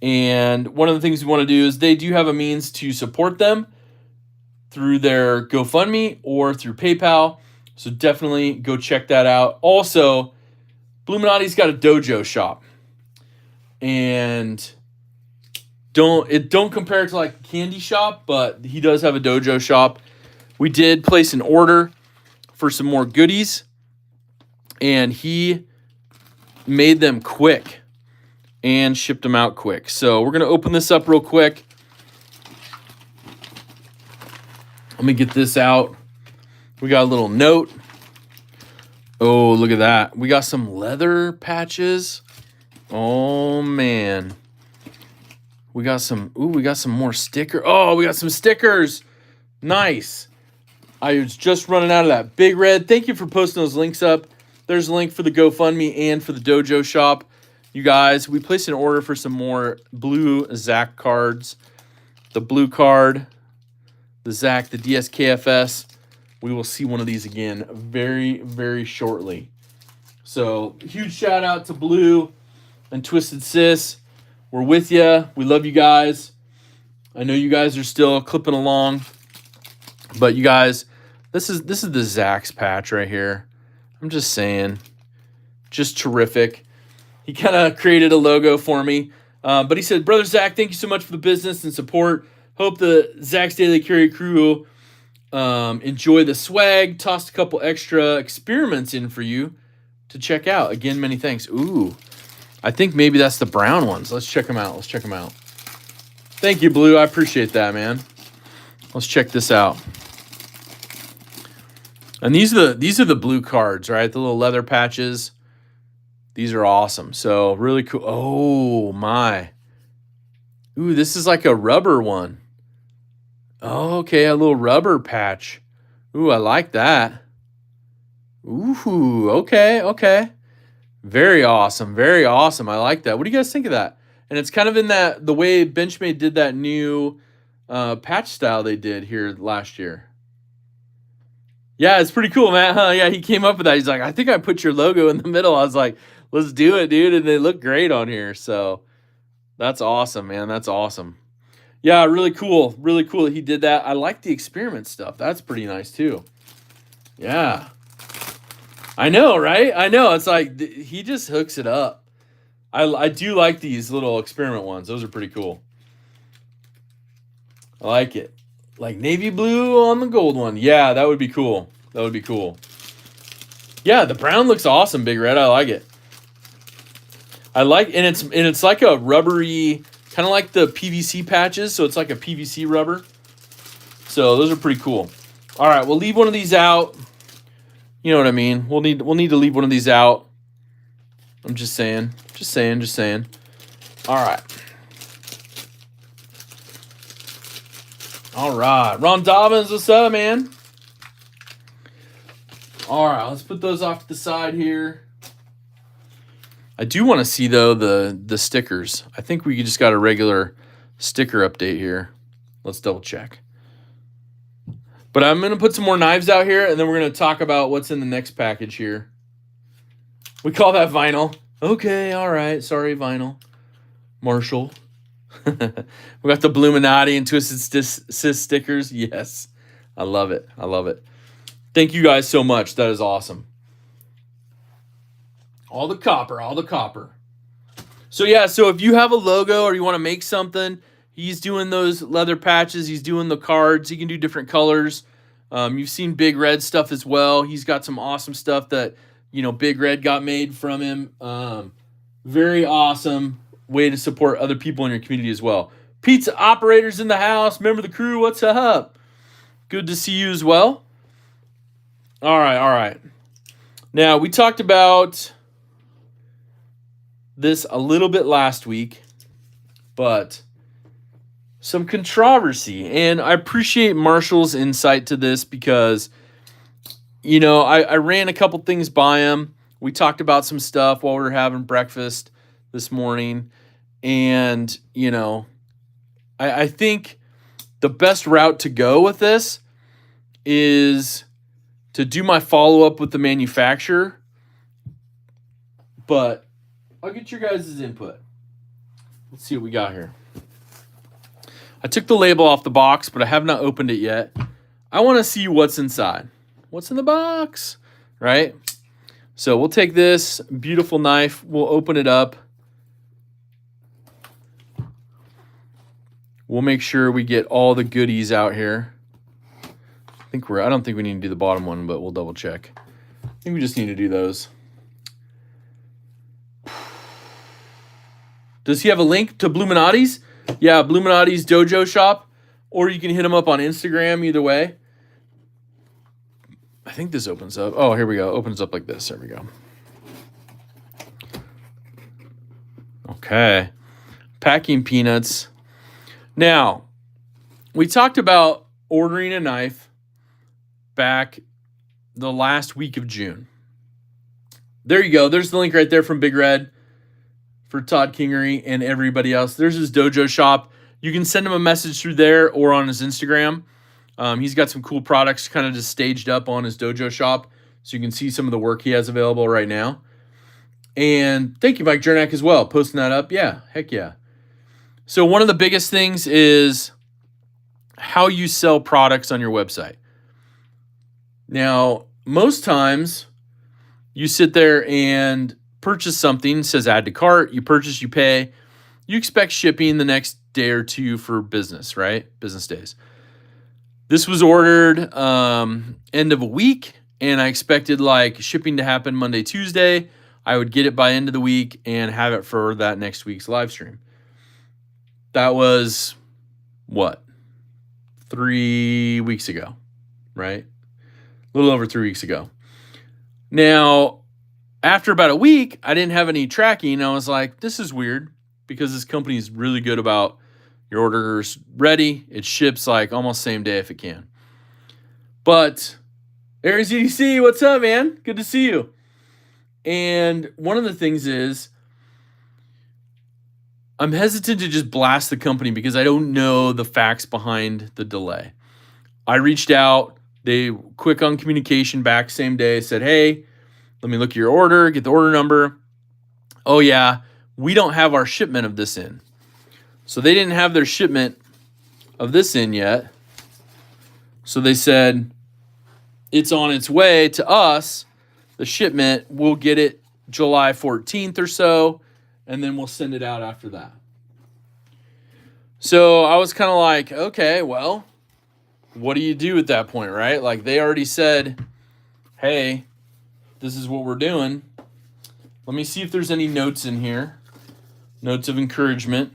And one of the things we want to do is they do have a means to support them through their GoFundMe or through PayPal. So definitely go check that out. Also, Bluminati's got a dojo shop. And don't compare it to like a candy shop, but he does have a dojo shop. We did place an order for some more goodies, and he made them quick and shipped them out quick. So we're going to open this up real quick. Let me get this out. We got a little note. Oh, look at that. We got some leather patches. Oh, man. We got some more sticker. Oh, we got some stickers. Nice. I was just running out of that. Big Red, thank you for posting those links up. There's a link for the GoFundMe and for the dojo shop. You guys, we placed an order for some more blue Zach cards. The blue card, the Zach, the DSKFS. We will see one of these again very, very shortly. So, huge shout out to Blue and Twisted Sis. We're with you. We love you guys. I know you guys are still clipping along. But you guys, this is the Zach's patch right here. I'm just saying. Just terrific. He kind of created a logo for me. But he said, Brother Zach, thank you so much for the business and support. Hope the Zach's Daily Carry crew enjoy the swag. Tossed a couple extra experiments in for you to check out. Again, many thanks. Ooh, I think maybe that's the brown ones. Let's check them out. Thank you, Blue. I appreciate that, man. Let's check this out. And these are the blue cards, right? The little leather patches. These are awesome. So really cool. Oh my. Ooh, this is like a rubber one. Oh, okay, a little rubber patch. Ooh, I like that. Ooh, okay. Very awesome. I like that. What do you guys think of that? And it's kind of in the way Benchmade did that new patch style they did here last year. Yeah, it's pretty cool, Matt, huh? Yeah, he came up with that. He's like, I think I put your logo in the middle. I was like, let's do it, dude. And they look great on here. So that's awesome, man. That's awesome. Yeah, really cool. Really cool that he did that. I like the experiment stuff. That's pretty nice, too. Yeah. I know, right? I know. It's like he just hooks it up. I do like these little experiment ones. Those are pretty cool. I like it. Like navy blue on the gold one. Yeah, that would be cool. Yeah, the brown looks awesome, Big Red. I like it. And it's like a rubbery, kind of like the PVC patches. So it's like a PVC rubber. So those are pretty cool. All right, we'll leave one of these out. You know what I mean? We'll need to leave one of these out. I'm just saying. All right. Ron Dobbins, what's up, man? All right, let's put those off to the side here. I do want to see, though, the stickers. I think we just got a regular sticker update here. Let's double check. But I'm going to put some more knives out here, and then we're going to talk about what's in the next package here. We call that vinyl. Okay, all right. Sorry, vinyl. Marshall. We got the Bluminati and Twisted Sis stickers. Yes. I love it. Thank you guys so much. That is awesome. All the copper. So yeah, so if you have a logo or you want to make something, he's doing those leather patches. He's doing the cards. He can do different colors. You've seen Big Red stuff as well. He's got some awesome stuff that, Big Red got made from him. Very awesome way to support other people in your community as well. Pizza operators in the house. Member of the crew, what's up? Good to see you as well. All right. Now, we talked about this a little bit last week, but some controversy. And I appreciate Marshall's insight to this because, I ran a couple things by him. We talked about some stuff while we were having breakfast this morning. And, I think the best route to go with this is to do my follow-up with the manufacturer. But I'll get your guys' input. Let's see what we got here. I took the label off the box, but I have not opened it yet. I want to see what's inside. What's in the box, right? So we'll take this beautiful knife. We'll open it up. We'll make sure we get all the goodies out here. I don't think we need to do the bottom one, but we'll double check. I think we just need to do those. Does he have a link to Bluminati's? Yeah, Bluminati's dojo shop. Or you can hit him up on Instagram, either way. I think this opens up. Oh, here we go. Opens up like this. There we go. Okay. Packing peanuts. Now, we talked about ordering a knife back the last week of June. There you go. There's the link right there from Big Red for Todd Kingery and everybody else. There's his dojo shop. You can send him a message through there or on his Instagram. He's got some cool products kind of just staged up on his dojo shop, so you can see some of the work he has available right now. And thank you, Mike Jernak, as well, posting that up. Yeah, heck yeah. So one of the biggest things is how you sell products on your website. Now, most times you sit there and purchase something, says add to cart, you purchase, you pay, you expect shipping the next day or two for business, right? Business days. This was ordered end of a week, and I expected like shipping to happen Monday, Tuesday. I would get it by end of the week and have it for that next week's live stream. That was, 3 weeks ago, right? A little over 3 weeks ago. Now, after about a week, I didn't have any tracking. I was like, this is weird because this company is really good about your order's ready. It ships like almost same day if it can. But Aries EDC, what's up, man? Good to see you. And one of the things is I'm hesitant to just blast the company because I don't know the facts behind the delay. I reached out. They quick on communication back same day, said, hey, let me look at your order, get the order number. Oh, yeah, we don't have our shipment of this in. So they didn't have their shipment of this in yet. So they said, it's on its way to us. The shipment, we'll get it July 14th or so, and then we'll send it out after that. So I was kind of like, okay, well, what do you do at that point, right? Like they already said, hey, this is what we're doing. Let me see if there's any notes in here. Notes of encouragement.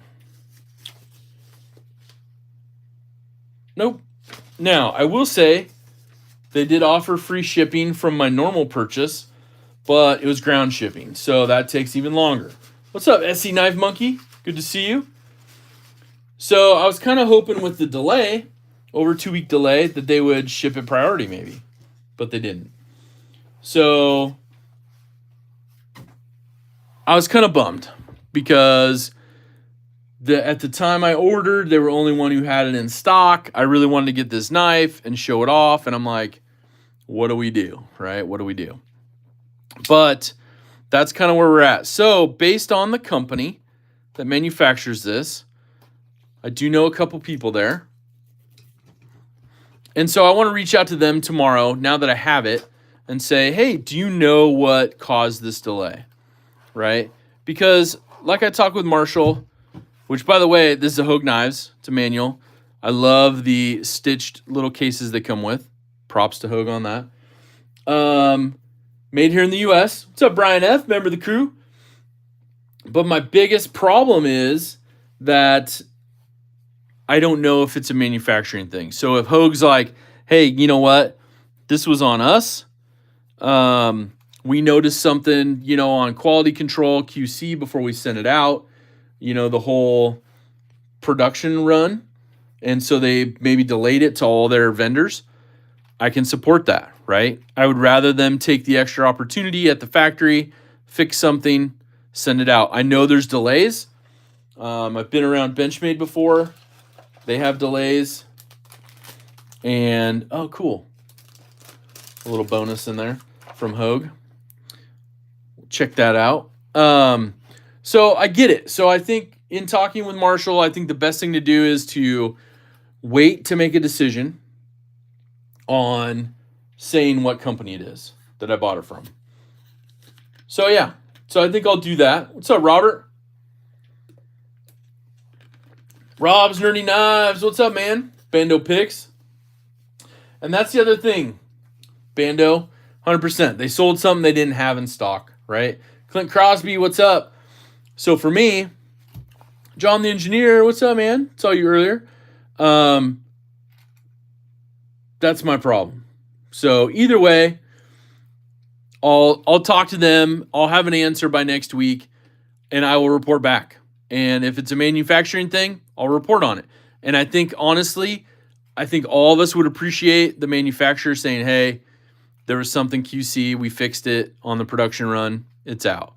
Nope. Now, I will say they did offer free shipping from my normal purchase, but it was ground shipping, so that takes even longer. What's up, SC Knife Monkey? Good to see you. So I was kind of hoping with the delay, over 2 week delay, that they would ship it priority maybe, but they didn't. So I was kind of bummed because at the time I ordered, they were the only one who had it in stock. I really wanted to get this knife and show it off, and I'm like, what do we do, right? What do we do? But that's kind of where we're at. So based on the company that manufactures this, I do know a couple people there. And so I want to reach out to them tomorrow, now that I have it, and say, hey, do you know what caused this delay, right? Because like I talked with Marshall, which, by the way, this is a Hogue Knives. It's a manual. I love the stitched little cases they come with. Props to Hogue on that. Made here in the U.S. What's up, Brian F., member of the crew? But my biggest problem is that I don't know if it's a manufacturing thing. So if Hogue's like, hey, you know what? This was on us. We noticed something, on quality control, QC, before we sent it out, the whole production run. And so they maybe delayed it to all their vendors. I can support that, right? I would rather them take the extra opportunity at the factory, fix something, send it out. I know there's delays. I've been around Benchmade before. They have delays. And, oh, cool. A little bonus in there from Hogue. Check that out. So I get it. So I think in talking with Marshall, I think the best thing to do is to wait to make a decision on saying what company it is that I bought it from. So yeah, so I think I'll do that. What's up, Robert? Rob's Nerdy Knives. What's up, man? Bando Picks. And that's the other thing. Bando, 100%. They sold something they didn't have in stock, right? Clint Crosby, what's up? So for me, John the Engineer, what's up, man? Saw you earlier. That's my problem. So either way, I'll talk to them. I'll have an answer by next week, and I will report back. And if it's a manufacturing thing, I'll report on it. And I think, honestly, all of us would appreciate the manufacturer saying, hey, there was something QC, we fixed it on the production run, it's out.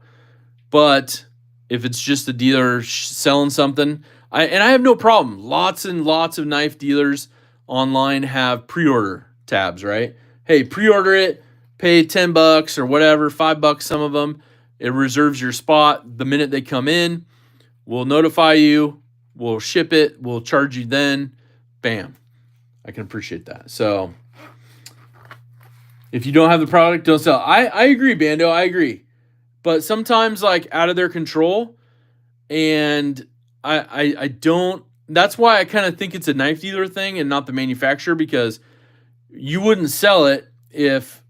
But if it's just a dealer selling something, I have no problem. Lots and lots of knife dealers online have pre-order tabs, right? Hey, pre-order it, pay $10 or whatever, $5 some of them. It reserves your spot. The minute they come in, we'll notify you, we'll ship it, we'll charge you then. Bam. I can appreciate that. So if you don't have the product, don't sell. I agree, Bando. I agree. But sometimes, like, out of their control, and I don't. That's why I kind of think it's a knife dealer thing and not the manufacturer, because you wouldn't sell it if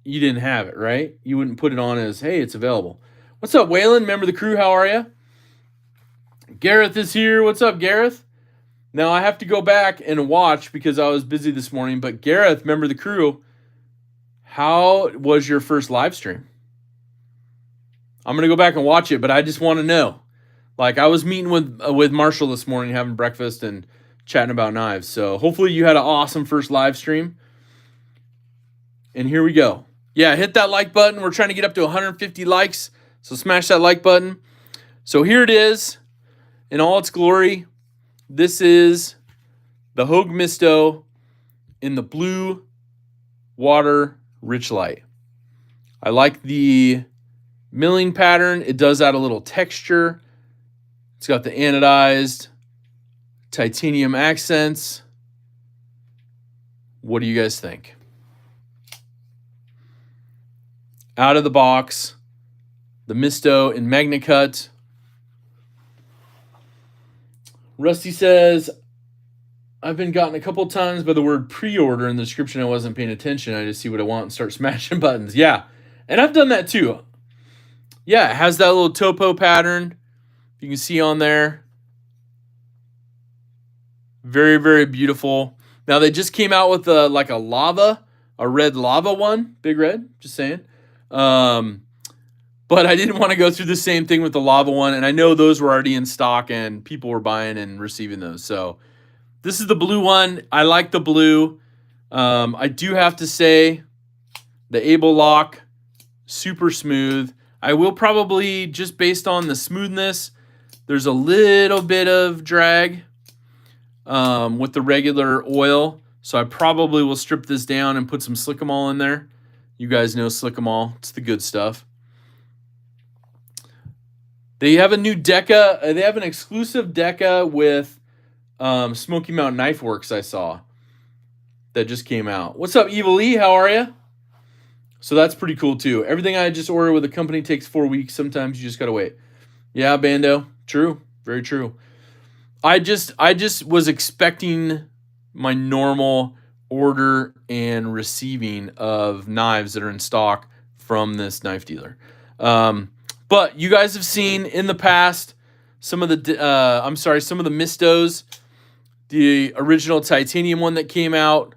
you didn't have it, right? You wouldn't put it on as, hey, it's available. What's up, Waylon? Member of the crew, how are you? Gareth is here. What's up, Gareth? Now, I have to go back and watch because I was busy this morning. But Gareth, member of the crew, how was your first live stream? I'm going to go back and watch it, but I just want to know. Like, I was meeting with Marshall this morning, having breakfast and chatting about knives. So hopefully you had an awesome first live stream. And here we go. Yeah, hit that like button. We're trying to get up to 150 likes. So smash that like button. So here it is in all its glory. This is the Hogue Misto in the blue water rich light. I like the milling pattern. It does add a little texture. It's got the anodized titanium accents. What do you guys think? Out of the box, the Misto in MagnaCut. Rusty says, I've been gotten a couple times by the word pre-order in the description. I wasn't paying attention. I just see what I want and start smashing buttons. Yeah, and I've done that too. Yeah, it has that little topo pattern. You can see on there. Very, very beautiful. Now, they just came out with a red lava one. Big red, just saying. But I didn't want to go through the same thing with the lava one. And I know those were already in stock and people were buying and receiving those. So this is the blue one. I like the blue. I do have to say the Able Lock, super smooth. I will probably, just based on the smoothness, there's a little bit of drag with the regular oil. So I probably will strip this down and put some Slickamol in there. You guys know Slickamol. It's the good stuff. They have a new Deca. They have an exclusive Deca with Smoky Mountain Knife Works I saw that just came out. What's up, Evil E? How are you? So that's pretty cool too. Everything I just order with a company takes 4 weeks. Sometimes you just got to wait. Yeah, Bando. True. Very true. I just was expecting my normal order and receiving of knives that are in stock from this knife dealer. But you guys have seen in the past some of the some of the Mistos, the original titanium one that came out.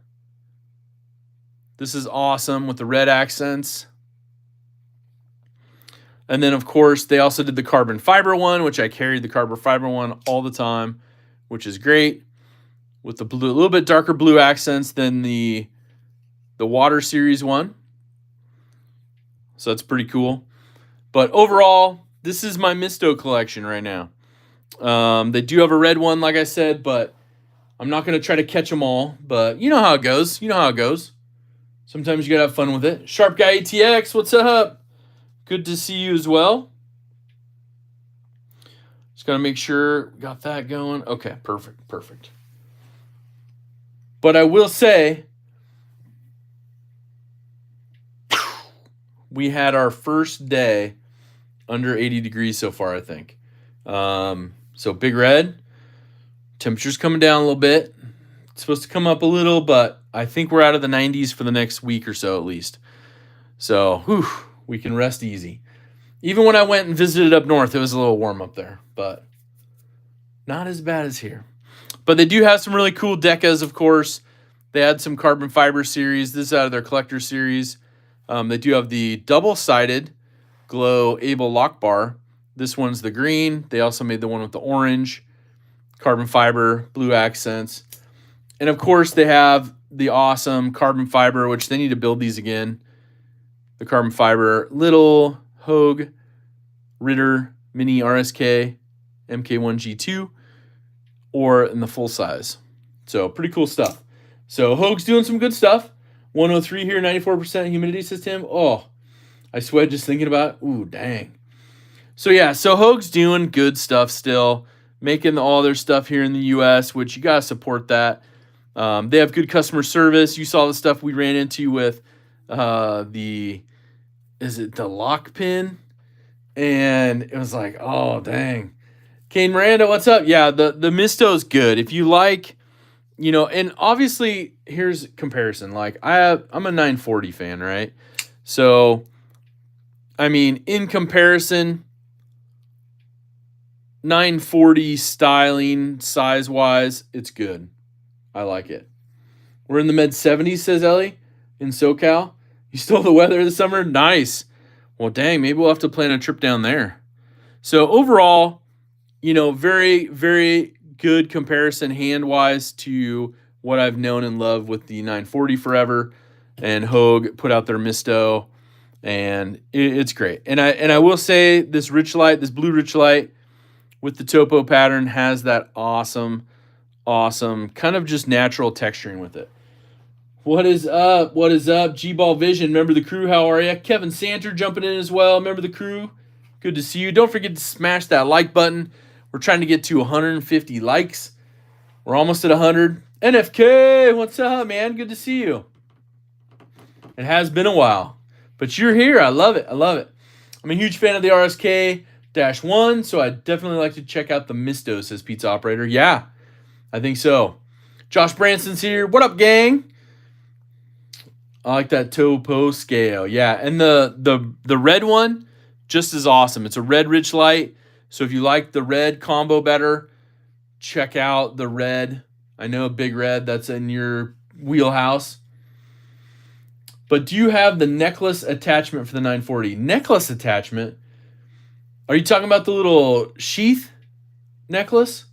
This is awesome with the red accents. And then, of course, they also did the carbon fiber one, which I carried the carbon fiber one all the time, which is great. With the blue, a little bit darker blue accents than the water series one. So that's pretty cool. But overall, this is my Misto collection right now. They do have a red one, like I said, but I'm not going to try to catch them all. But you know how it goes. You know how it goes. Sometimes you got to have fun with it. Sharp Guy ATX, what's up? Good to see you as well. Just got to make sure we got that going. Okay, perfect. But I will say, we had our first day under 80 degrees so far, I think. So Big Red, temperature's coming down a little bit. It's supposed to come up a little, but I think we're out of the 90s for the next week or so at least. So, we can rest easy. Even when I went and visited up north, it was a little warm up there, but not as bad as here. But they do have some really cool Decas, of course. They had some carbon fiber series. This is out of their collector series. They do have the double-sided Glow Able lock bar. This one's the green. They also made the one with the orange, carbon fiber, blue accents. And, of course, they have the awesome carbon fiber, which they need to build these again. The carbon fiber little Hogue Ritter Mini RSK MK1G2 or in the full size. So pretty cool stuff. So Hogue's doing some good stuff. 103 here, 94% humidity system. Oh, I sweat just thinking about it. Ooh, dang. So yeah, so Hogue's doing good stuff still, making all their stuff here in the U.S., which you got to support that. They have good customer service. You saw the stuff we ran into with the lock pin? And it was like, oh, dang. Kane Miranda, what's up? Yeah, the Misto's good. If you like, and obviously, here's comparison. Like, I'm a 940 fan, right? So, I mean, in comparison, 940 styling, size-wise, it's good. I like it. We're in the mid-70s, says Ellie, in SoCal. You stole the weather this summer? Nice. Well, dang, maybe we'll have to plan a trip down there. So overall, very, very good comparison hand-wise to what I've known and loved with the 940 forever. And Hogue put out their Misto, and it's great. And I will say this Richlite, this blue Richlite with the topo pattern has that awesome kind of just natural texturing with it. What is up? What is up? G-Ball Vision. Member of the crew, how are you? Kevin Santer jumping in as well. Member of the crew, good to see you. Don't forget to smash that like button. We're trying to get to 150 likes. We're almost at 100. NFK, what's up, man? Good to see you. It has been a while, but you're here. I love it. I'm a huge fan of the RSK-1, so I'd definitely like to check out the Misto, says Pizza Operator. Yeah, I think so. Josh Branson's here. What up, gang? I like that topo scale. Yeah, and the red one, just as awesome. It's a red Richlite. So if you like the red combo better, check out the red. I know Big Red, that's in your wheelhouse. But do you have the necklace attachment for the 940? Necklace attachment? Are you talking about the little sheath necklace?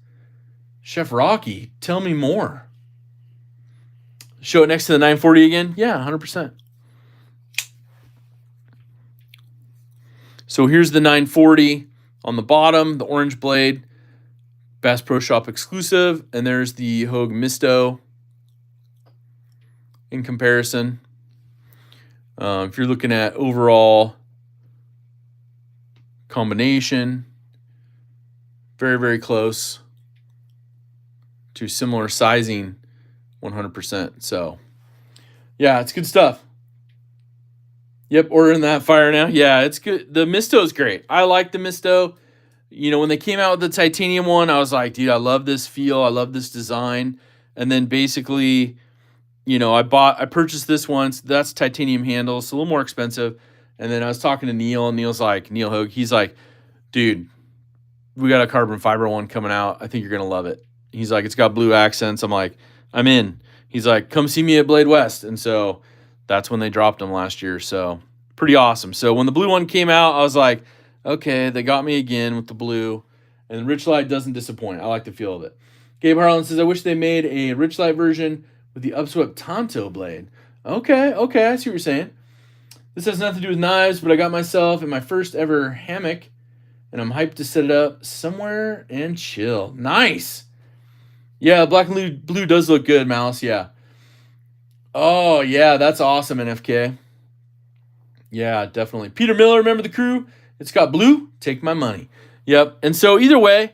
Chef Rocky, tell me more. Show it next to the 940 again? Yeah, 100%. So here's the 940 on the bottom, the orange blade, Bass Pro Shop exclusive, and there's the Hogue Misto in comparison. If you're looking at overall combination, very, very close to similar sizing, 100%. So, yeah, it's good stuff. Yep, ordering that fire now. Yeah, it's good. The Misto is great. I like the Misto. when they came out with the titanium one, I was like, dude, I love this feel. I love this design. And then basically, I purchased this once. That's titanium handles, so a little more expensive. And then I was talking to Neil, and Neil Hogue, he's like, dude, we got a carbon fiber one coming out. I think you're going to love it. He's like, it's got blue accents. I'm like, I'm in. He's like, come see me at Blade West. And so that's when they dropped them last year. So pretty awesome. So when the blue one came out, I was like, okay, they got me again with the blue. And Richlite doesn't disappoint. I like the feel of it. Gabe Harlan says, I wish they made a Richlite version with the upswept Tonto blade. Okay, I see what you're saying. This has nothing to do with knives, but I got myself in my first ever hammock, and I'm hyped to set it up somewhere and chill. Nice. Yeah, black and blue does look good, Malice. Yeah. Oh, yeah, that's awesome, NFK. Yeah, definitely. Peter Miller, remember the crew? It's got blue. Take my money. Yep. And so either way,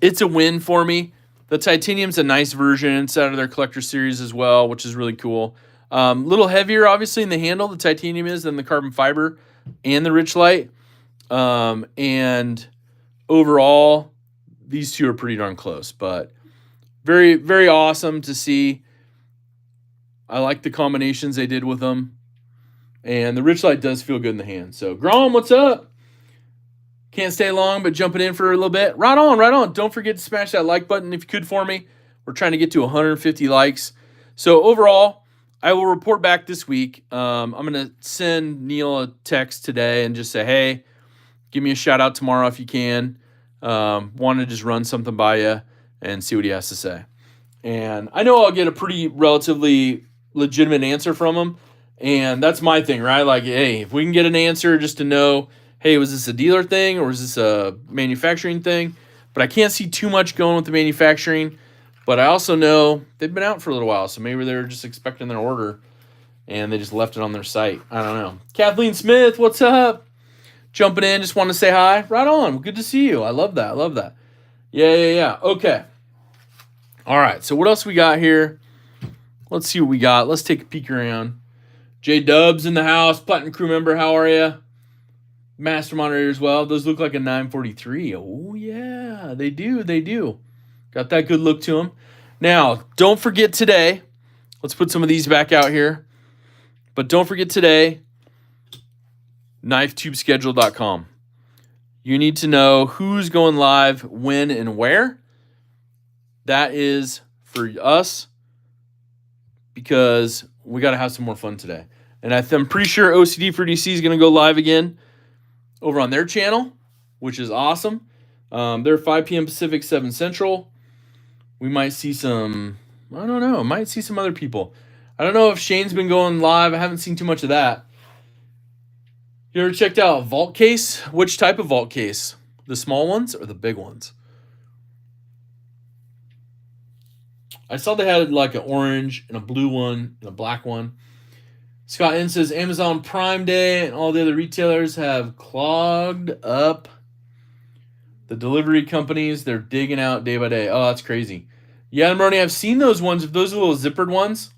it's a win for me. The titanium's a nice version. It's out of their collector series as well, which is really cool. Little heavier, obviously, in the handle, the titanium is, than the carbon fiber and the Richlite. And overall, these two are pretty darn close, but very, very awesome to see. I like the combinations they did with them. And the Richlite does feel good in the hand. So, Grom, what's up? Can't stay long, but jumping in for a little bit. Right on. Don't forget to smash that like button if you could for me. We're trying to get to 150 likes. So overall, I will report back this week. I'm going to send Neil a text today and just say, hey, give me a shout out tomorrow if you can. Want to just run something by you and see what he has to say. And I know I'll get a pretty relatively legitimate answer from him. And that's my thing, right? Like, hey, if we can get an answer just to know, hey, was this a dealer thing or was this a manufacturing thing? But I can't see too much going with the manufacturing. But I also know they've been out for a little while, so maybe they're just expecting their order and they just left it on their site. I don't know. Kathleen Smith, what's up? Jumping in, just want to say hi. Right on. Good to see you. I love that. Yeah. Okay. All right, so what else we got here? Let's see what we got. Let's take a peek around. J Dubs in the house, Platinum crew member. How are you? Master monitor as well. Those look like a 943. Oh yeah, they do. Got that good look to them. Now, don't forget today. Let's put some of these back out here. But don't forget today, knifetubeschedule.com. You need to know who's going live, when, and where. That is for us because we got to have some more fun today. And I'm pretty sure OCD for DC is going to go live again over on their channel, which is awesome. They're 5 p.m. Pacific, 7 Central. We might see some, I don't know, might see some other people. I don't know if Shane's been going live. I haven't seen too much of that. You ever checked out Vault Case? Which type of Vault Case? The small ones or the big ones? I saw they had like an orange and a blue one and a black one. Scott N says Amazon Prime Day and all the other retailers have clogged up the delivery companies. They're digging out day by day. Oh, that's crazy. Yeah, Maroni, I've seen those ones. If those are little zippered ones,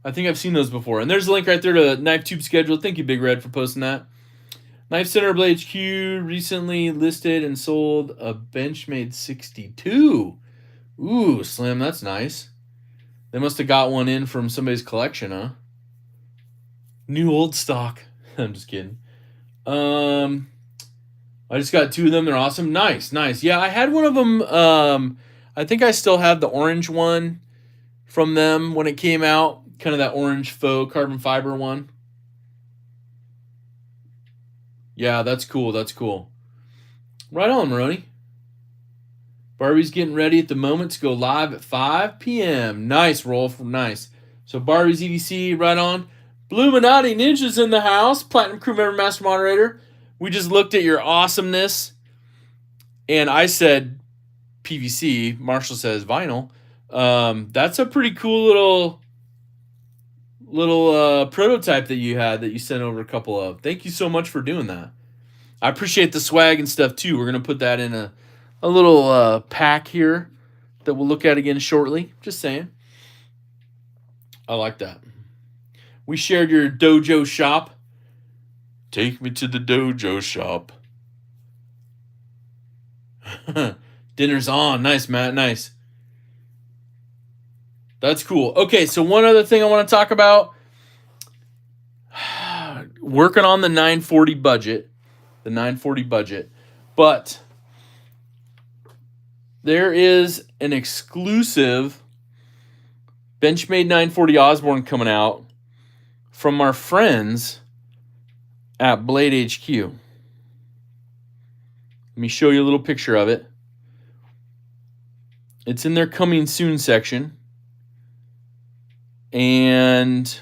I think I've seen those before. And there's a link right there to Knife Tube Schedule. Thank you, Big Red, for posting that. Knife Center Blade HQ recently listed and sold a Benchmade 62. Ooh, Slim, that's nice. They must have got one in from somebody's collection, huh? New old stock. I'm just kidding. I just got 2 of them. They're awesome. Nice. Yeah, I had one of them. I think I still have the orange one from them when it came out. Kind of that orange faux carbon fiber one. Yeah, that's cool. Right on, Maroni. Barbie's getting ready at the moment to go live at 5 p.m. Nice, Rolf. Nice. So Barbie's EDC, right on. Bluminati Ninja's in the house. Platinum crew member, master moderator. We just looked at your awesomeness. And I said PVC. Marshall says vinyl. That's a pretty cool little prototype that you had that you sent over a couple of. Thank you so much for doing that. I appreciate the swag and stuff too. We're going to put that in a little pack here that we'll look at again shortly. Just saying. I like that. We shared your dojo shop. Take me to the dojo shop. Dinner's on. Nice, Matt. Nice. That's cool. Okay, so one other thing I want to talk about. Working on the 940 budget. The 940 budget. But there is an exclusive Benchmade 940 Osborne coming out from our friends at Blade HQ. Let me show you a little picture of it. It's in their coming soon section. And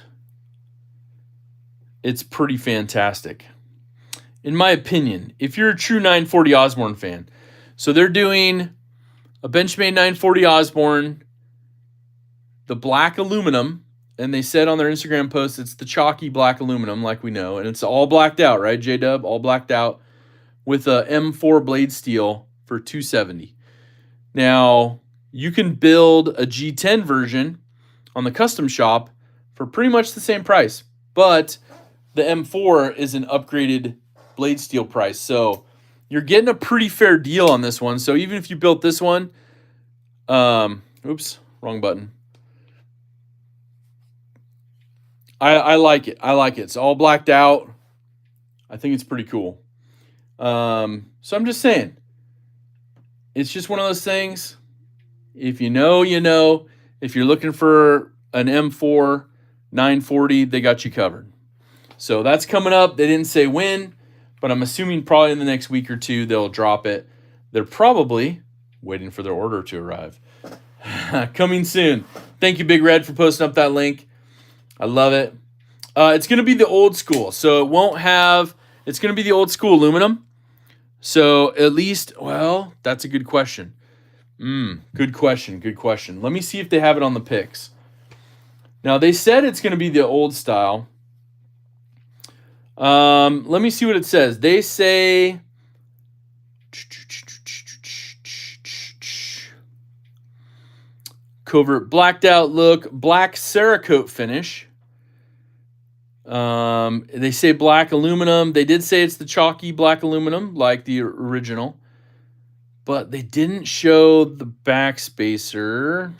it's pretty fantastic. In my opinion, if you're a true 940 Osborne fan. So they're doing a Benchmade 940 Osborne, the black aluminum, and they said on their Instagram post it's the chalky black aluminum like we know, and it's all blacked out, right, J-Dub? All blacked out with a M4 blade steel for $270. Now, you can build a G10 version on the custom shop for pretty much the same price, but the M4 is an upgraded blade steel price. So you're getting a pretty fair deal on this one. So even if you built this one, oops, wrong button. I like it. I like it. It's all blacked out. I think it's pretty cool. So I'm just saying, it's just one of those things. If you know, you know. If you're looking for an M4 940, they got you covered. So that's coming up. They didn't say when, but I'm assuming probably in the next week or two they'll drop it. They're probably waiting for their order to arrive. Coming soon. Thank you, Big Red, for posting up that link. I love it. It's going to be the old school. So it won't have, it's going to be the old school aluminum. So at least, well, that's a good question. Good question. Good question. Let me see if they have it on the pics. Now, they said it's going to be the old style. Let me see what it says. They say covert blacked out look, black Cerakote finish. They say black aluminum. They did say it's the chalky black aluminum like the original, but they didn't show the back spacer.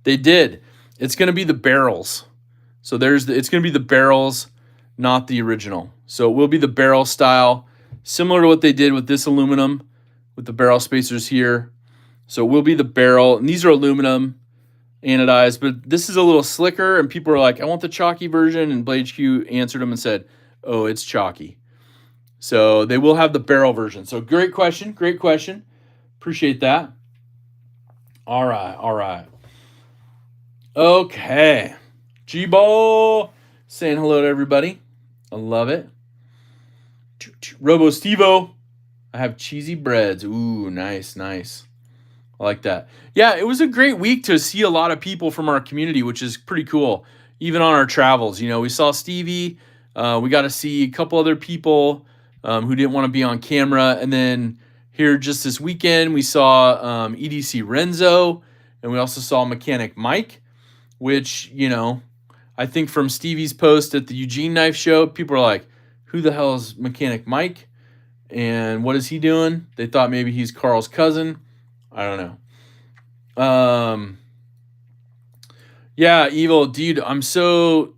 They did. It's going to be the barrels. So it's going to be the barrels, not the original. So it will be the barrel style, similar to what they did with this aluminum, with the barrel spacers here. So it will be the barrel, and these are aluminum anodized, but this is a little slicker, and people are like, I want the chalky version, and Blade HQ answered them and said, oh, it's chalky. So they will have the barrel version. So great question, great question. Appreciate that. All right, all right. Okay. G-Ball saying hello to everybody. I love it. Robo Stevo. I have cheesy breads. Ooh, nice, nice. I like that. Yeah, it was a great week to see a lot of people from our community, which is pretty cool. Even on our travels, you know, we saw Stevie. We got to see a couple other people who didn't want to be on camera. And then here just this weekend, we saw EDC Renzo, and we also saw Mechanic Mike, which, you know, I think from Stevie's post at the Eugene Knife Show, people are like, who the hell is Mechanic Mike? And what is he doing? They thought maybe he's Carl's cousin. I don't know. Yeah, Evil, dude, I'm so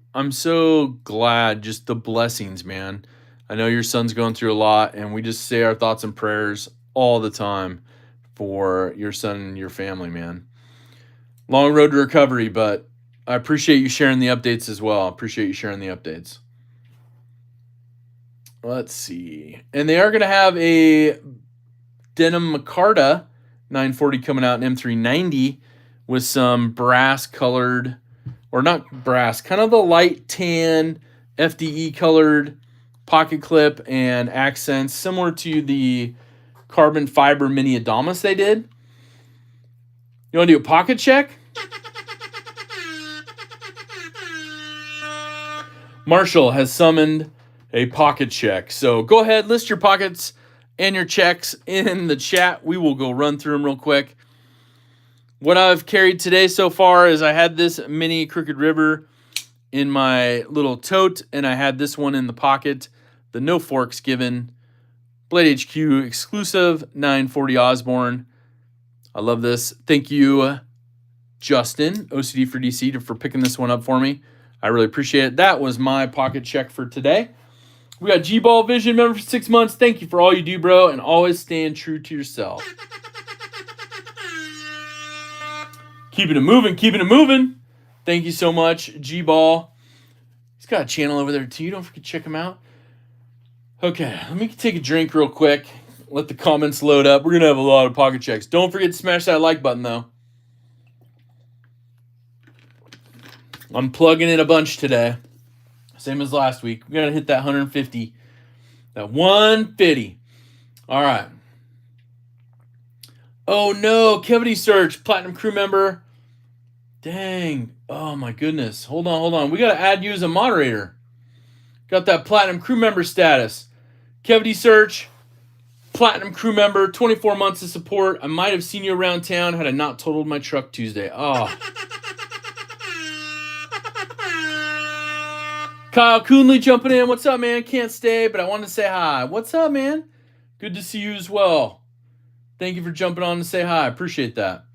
glad. Just the blessings, man. I know your son's going through a lot, and we just say our thoughts and prayers all the time for your son and your family, man. Long road to recovery, but I appreciate you sharing the updates as well. I appreciate you sharing the updates. Let's see. And they are going to have a Denim Micarta 940 coming out in M390 with some brass colored, or not brass, kind of the light tan FDE colored pocket clip and accents, similar to the carbon fiber mini Adamas they did. You want to do a pocket check? Marshall has summoned a pocket check. So go ahead, list your pockets and your checks in the chat. We will go run through them real quick. What I've carried today so far is I had this mini Crooked River in my little tote, and I had this one in the pocket. The No Forks given Blade HQ exclusive 940 Osborne. I love this. Thank you, Justin, OCD for DC, for picking this one up for me. I really appreciate it. That was my pocket check for today. We got G-Ball Vision member for 6 months. Thank you for all you do, bro, and always staying true to yourself. Keeping it moving, keeping it moving. Thank you so much, G-Ball. He's got a channel over there, too. Don't forget to check him out. Okay, let me take a drink real quick. Let the comments load up. We're going to have a lot of pocket checks. Don't forget to smash that like button, though. I'm plugging in a bunch today. Same as last week. We got to hit that 150. That 150. All right. Oh, no. Cavity Search. Platinum crew member. Dang. Oh, my goodness. Hold on. We got to add you as a moderator. Got that Platinum crew member status. Cavity Search. Platinum crew member. 24 months of support. I might have seen you around town had I not totaled my truck Tuesday. Oh. Kyle Coonley jumping in. What's up, man? Can't stay, but I wanted to say hi. What's up, man? Good to see you as well. Thank you for jumping on to say hi. Appreciate that.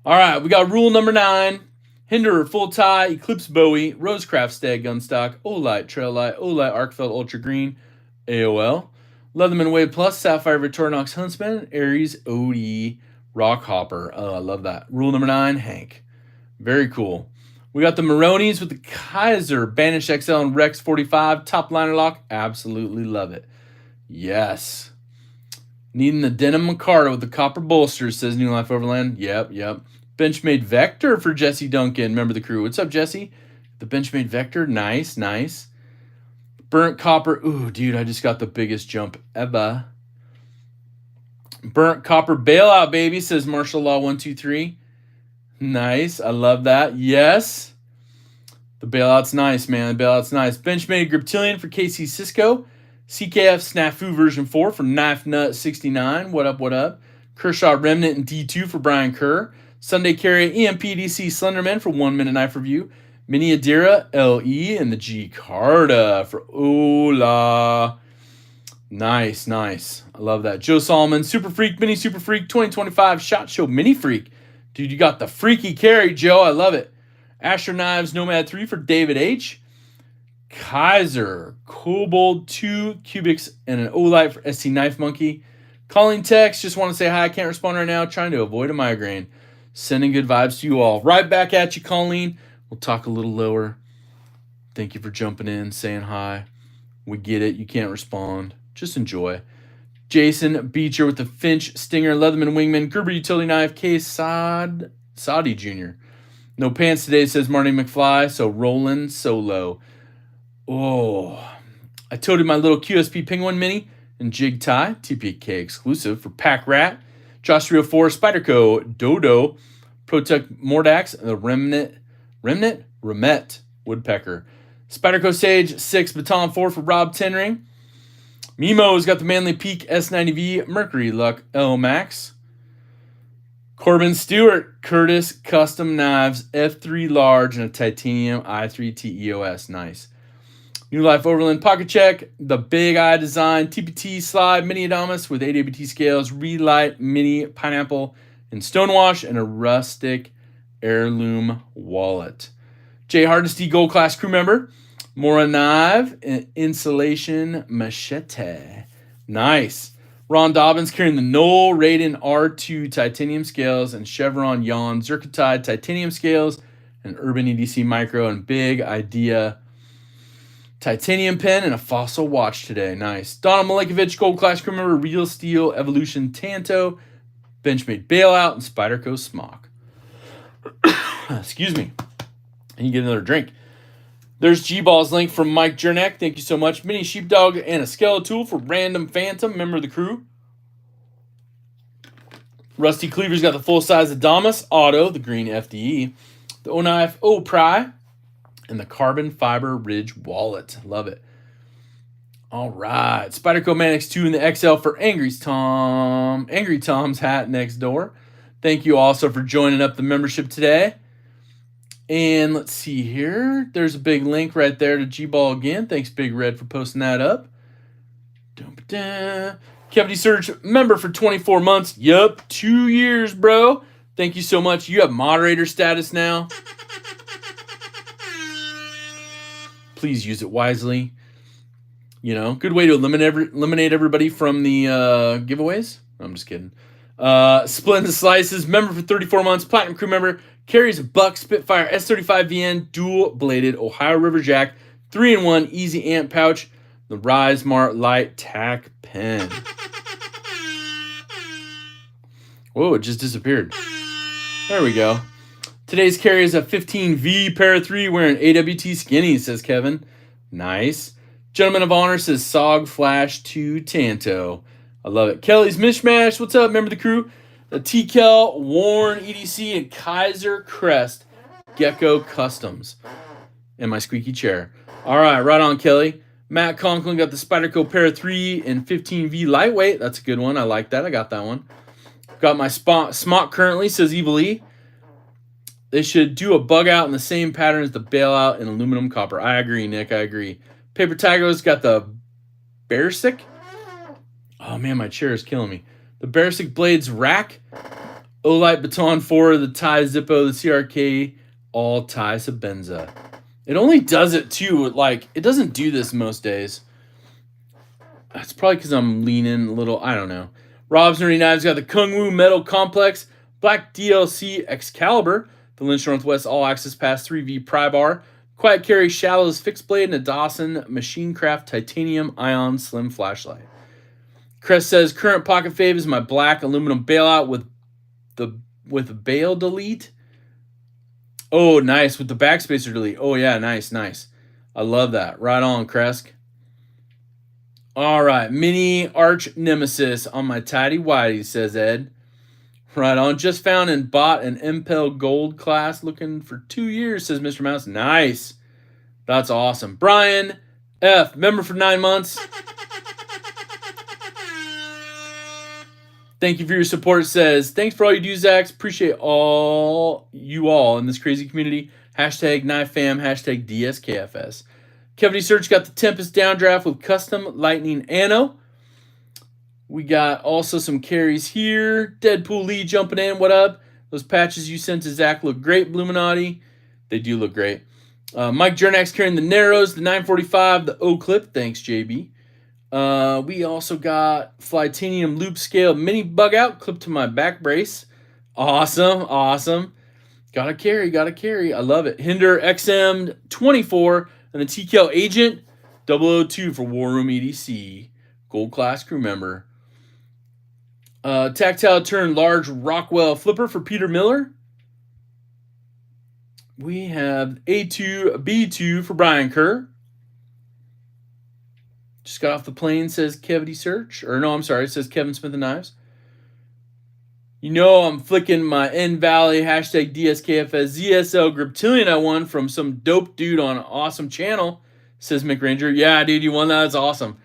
All right, we got rule number 9. Hinderer, Full Tie, Eclipse Bowie, Rosecraft Stag Gunstock, Olight, Trail Light, Olight, Arkfeld Ultra Green, AOL, Leatherman Wave Plus, Sapphire Victorinox Huntsman, Aries, OD, Rockhopper. Oh, I love that. Rule number 9, Hank. Very cool. We got the Maronis with the Kaiser, Banish XL and Rex 45, top liner lock. Absolutely love it. Yes. Needing the Denim Micarta with the copper bolsters, says New Life Overland. Yep. Benchmade Vector for Jesse Duncan. Member of the crew. What's up, Jesse? The Benchmade Vector. Nice. Burnt Copper. Ooh, dude, I just got the biggest jump ever. Burnt Copper Bailout, baby, says Martial Law 123. Nice. I love that. Yes. The bailout's nice, man. The bailout's nice. Benchmade Griptilian for KC Cisco. CKF Snafu version 4 for Knife Nut 69. What up? Kershaw Remnant and D2 for Brian Kerr. Sunday Carry EMPDC Slenderman for 1 Minute Knife Review. Mini Adira LE and the G Carta for Ola. Nice. I love that. Joe Solomon, Super Freak, Mini Super Freak 2025 SHOT Show Mini Freak. Dude, you got the freaky carry, Joe. I love it. Asher Knives Nomad 3 for David H. Kaiser, Kobold 2 Cubics, and an Olight for SC Knife Monkey. Calling text, just want to say hi. I can't respond right now. Trying to avoid a migraine. Sending good vibes to you all. Right back at you, Colleen. We'll talk a little lower. Thank you for jumping in, saying hi. We get it. You can't respond. Just enjoy. Jason Beecher with the Finch Stinger, Leatherman Wingman, Gerber Utility Knife, K. Saudi Jr. No pants today, says Marty McFly, so rolling solo. Oh, I toted my little QSP Penguin Mini and Jig Tie, TPK exclusive for Pack Rat, Josh 304, Spyderco, Dodo, Protect Mordax, and the Remet Woodpecker. Spyderco Sage 6, Baton 4 for Rob Tenring. Mimo's got the Manly Peak S90V, Mercury Luck L Max. Corbin Stewart, Curtis Custom Knives, F3 Large, and a Titanium i3 TEOS. Nice. New Life Overland Pocket Check, the Big Eye Design, TPT Slide, Mini Adamas with 8 ABT scales, Relight, Mini Pineapple, and Stonewash, and a Rustic Heirloom Wallet. Jay Hardesty, Gold Class crew member. Mora Knife, and Insulation Machete. Nice. Ron Dobbins carrying the Knoll Raiden R2 titanium scales and Chevron Yawn Zircotide titanium scales and Urban EDC Micro and Big Idea titanium pen and a Fossil watch today. Nice. Donald Milekovic, Gold Class crew member, Real Steel Evolution Tanto, Benchmade Bailout, and Spyderco Smock. Excuse me. And you get another drink. There's G-Ball's link from Mike Jernek. Thank you so much. Mini Sheepdog and a Skeletool for Random Phantom, member of the crew. Rusty Cleaver's got the full-size Adamas Auto, the green FDE, the O-Knife O-Pry, and the Carbon Fiber Ridge Wallet. Love it. All right. Spyderco Manix 2 in the XL for Angry Tom's hat next door. Thank you also for joining up the membership today. And let's see here. There's a big link right there to G-Ball again. Thanks, Big Red, for posting that up. Kevin Search, member for 24 months. Yup, 2 years, bro. Thank you so much. You have moderator status now. Please use it wisely. You know, good way to eliminate everybody from the giveaways. I'm just kidding. Splendid Slices, member for 34 months, Platinum Crew member, carries a Buck Spitfire S35 VN dual-bladed Ohio River Jack 3-in-1 easy amp pouch, the Rise Mart Light Tack Pen. Whoa, it just disappeared. There we go. Today's carry is a 15V Para 3 wearing AWT skinny, says Kevin. Nice. Gentleman of Honor says Sog Flash 2 Tanto. I love it. Kelly's Mishmash. What's up, member of the crew? The T-Kel, Warren, EDC, and Kaiser Crest Gecko Customs. And my squeaky chair. All right, right on, Kelly. Matt Conklin got the Spyderco Para 3 and 15V Lightweight. That's a good one. I like that. I got that one. Got my Smock currently, says Evil E. They should do a bug out in the same pattern as the bailout in aluminum copper. I agree, Nick. I agree. Paper Tiger's got the Bearsick. Oh, man, my chair is killing me. The Bearsick Blades Rack. Olight Baton 4, the Tie Zippo, the CRK, all Tie Sabenza. It only does it, too. Like, it doesn't do this most days. That's probably because I'm leaning a little. I don't know. Rob's Nerdy Knives got the Kung Wu Metal Complex, Black DLC Excalibur, the Lynch Northwest All Access Pass 3V Pry Bar, Quiet Carry Shallows Fixed Blade, and a Dawson Machine Craft Titanium Ion Slim Flashlight. Crest says, current pocket fave is my black aluminum bailout with bail delete. Oh, nice. With the backspacer delete. Oh, yeah, nice. I love that. Right on, Kresk. All right, mini arch nemesis on my tidy whitey, says Ed. Right on. Just found and bought an Impel Gold class looking for 2 years, says Mr. Mouse. Nice. That's awesome. Brian F., member for 9 months. Thank you for your support. Says, thanks for all you do, Zax. Appreciate you all in this crazy community. Hashtag KnifeFam, hashtag DSKFS. Kevin Search got the Tempest downdraft with custom Lightning Anno. We got also some carries here. Deadpool Lee jumping in. What up? Those patches you sent to Zach look great, Bluminati. They do look great. Mike Jernax carrying the Narrows, the 945, the O-Clip. Thanks, JB. We also got Flytanium Loop Scale Mini Bug Out clipped to my back brace. Awesome. Gotta carry. I love it. Hinder XM 24 and the TKL Agent 002 for War Room EDC. Gold class crew member. Tactile Turn Large Rockwell Flipper for Peter Miller. We have A2 B2 for Brian Kerr. Just got off the plane, says Kevin Search. Or no, I'm sorry, it says Kevin Smith and Knives. You know I'm flicking my N Valley hashtag DSKFS ZSL Griptilian I won from some dope dude on an awesome channel, says McRanger. Yeah, dude, you won that. That's awesome.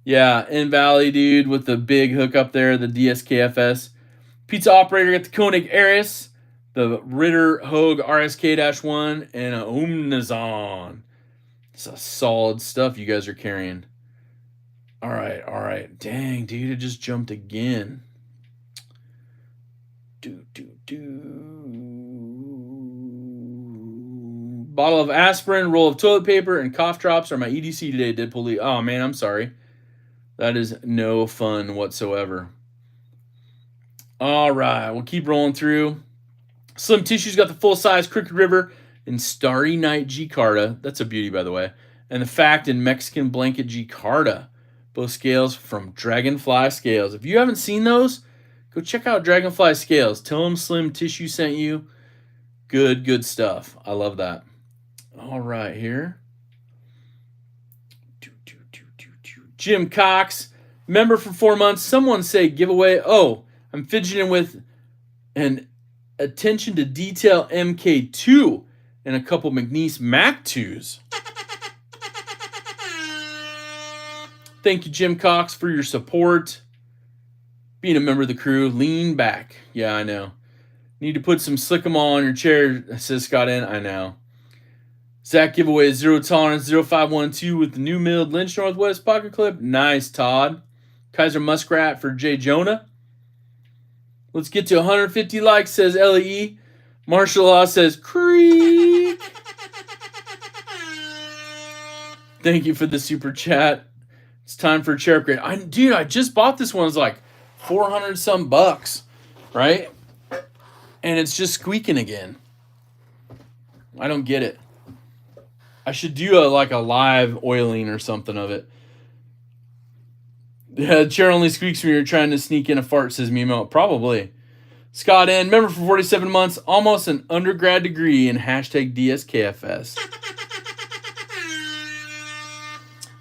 Yeah, N Valley, dude, with the big hook up there, the DSKFS. Pizza Operator got the Koenig Aris, the Ritter Hogue RSK-1, and a Omnizon. It's a solid stuff you guys are carrying. All right. Dang, dude, it just jumped again. Bottle of aspirin, roll of toilet paper, and cough drops are my EDC today, Deadpool Lee. Oh, man, I'm sorry. That is no fun whatsoever. All right, we'll keep rolling through. Slim Tissue's got the full-size Crooked River and Starry Night G-Carta. That's a beauty, by the way. And the Fact and Mexican Blanket G-Carta. Both scales from Dragonfly Scales. If you haven't seen those, go check out Dragonfly Scales. Tell them Slim Tissue sent you. Good stuff. I love that. All right, here. Jim Cox, member for 4 months. Someone say giveaway. Oh, I'm fidgeting with an attention to detail MK2 and a couple McNeese Mac 2s. Thank you, Jim Cox, for your support. Being a member of the crew, lean back. Yeah, I know. Need to put some Slick'em on your chair, says Scott N. I know. Zach giveaway Zero Tolerance 0512 with the new milled Lynch Northwest pocket clip. Nice, Todd. Kaiser Muskrat for Jay Jonah. Let's get to 150 likes, says LE. Martial Law says creak. Thank you for the super chat. It's time for a chair upgrade. Dude, I just bought this one. It's like 400 some bucks, right? And it's just squeaking again. I don't get it. I should do a live oiling or something of it. Yeah, the chair only squeaks when you're trying to sneak in a fart, says Mimo. Probably. Scott N, member for 47 months, almost an undergrad degree in #DSKFS.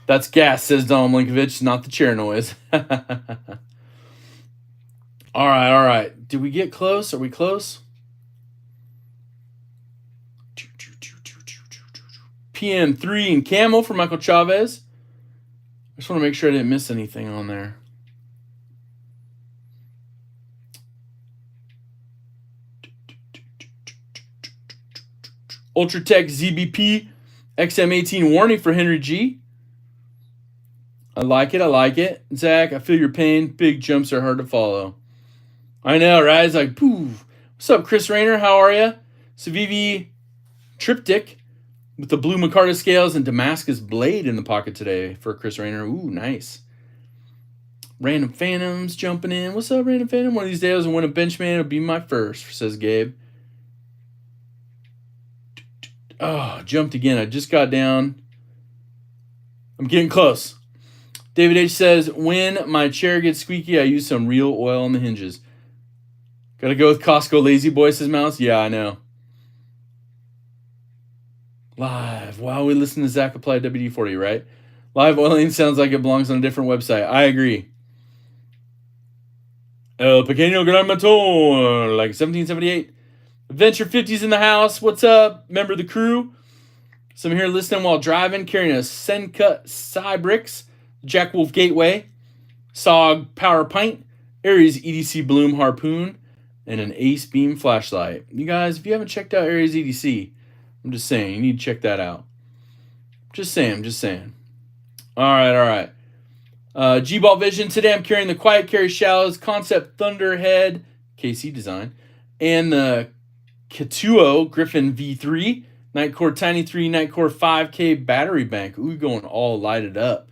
That's gas, says Donald Linkovich, not the chair noise. All right. Did we get close? Are we close? PM3 and Camel for Michael Chavez. I just want to make sure I didn't miss anything on there. Ultratech ZBP XM18 warning for Henry G. I like it. Zach, I feel your pain. Big jumps are hard to follow. I know, right? It's like, poof. What's up, Chris Rayner? How are you? Civivi Triptych with the blue Micarta scales and Damascus blade in the pocket today for Chris Rayner. Ooh, nice. Random Phantoms jumping in. What's up, Random Phantom? One of these days I'll win a Benchman. It'll be my first, says Gabe. Oh, jumped again. I just got down. I'm getting close. David H says, when my chair gets squeaky, I use some real oil on the hinges. Gotta go with Costco Lazy Boy, says Mouse. Yeah, I know. Live. Wow, we listen to Zach apply WD-40, right? Live oiling sounds like it belongs on a different website. I agree. El Pequeño Gran Motor, like 1778. Adventure 50's in the house. What's up? Member of the crew. Some here listening while driving, carrying a Sencut Cybrix, Jack Wolf Gateway, SOG Power Pint, Aries EDC Bloom Harpoon, and an Ace Beam flashlight. You guys, if you haven't checked out Aries EDC, I'm just saying, you need to check that out. Just saying. All right. G-Ball Vision. Today I'm carrying the Quiet Carry Shallows Concept Thunderhead KC design and the Katuo Griffin V3 Nightcore Tiny 3 Nightcore 5K battery bank. Ooh, going all lighted up.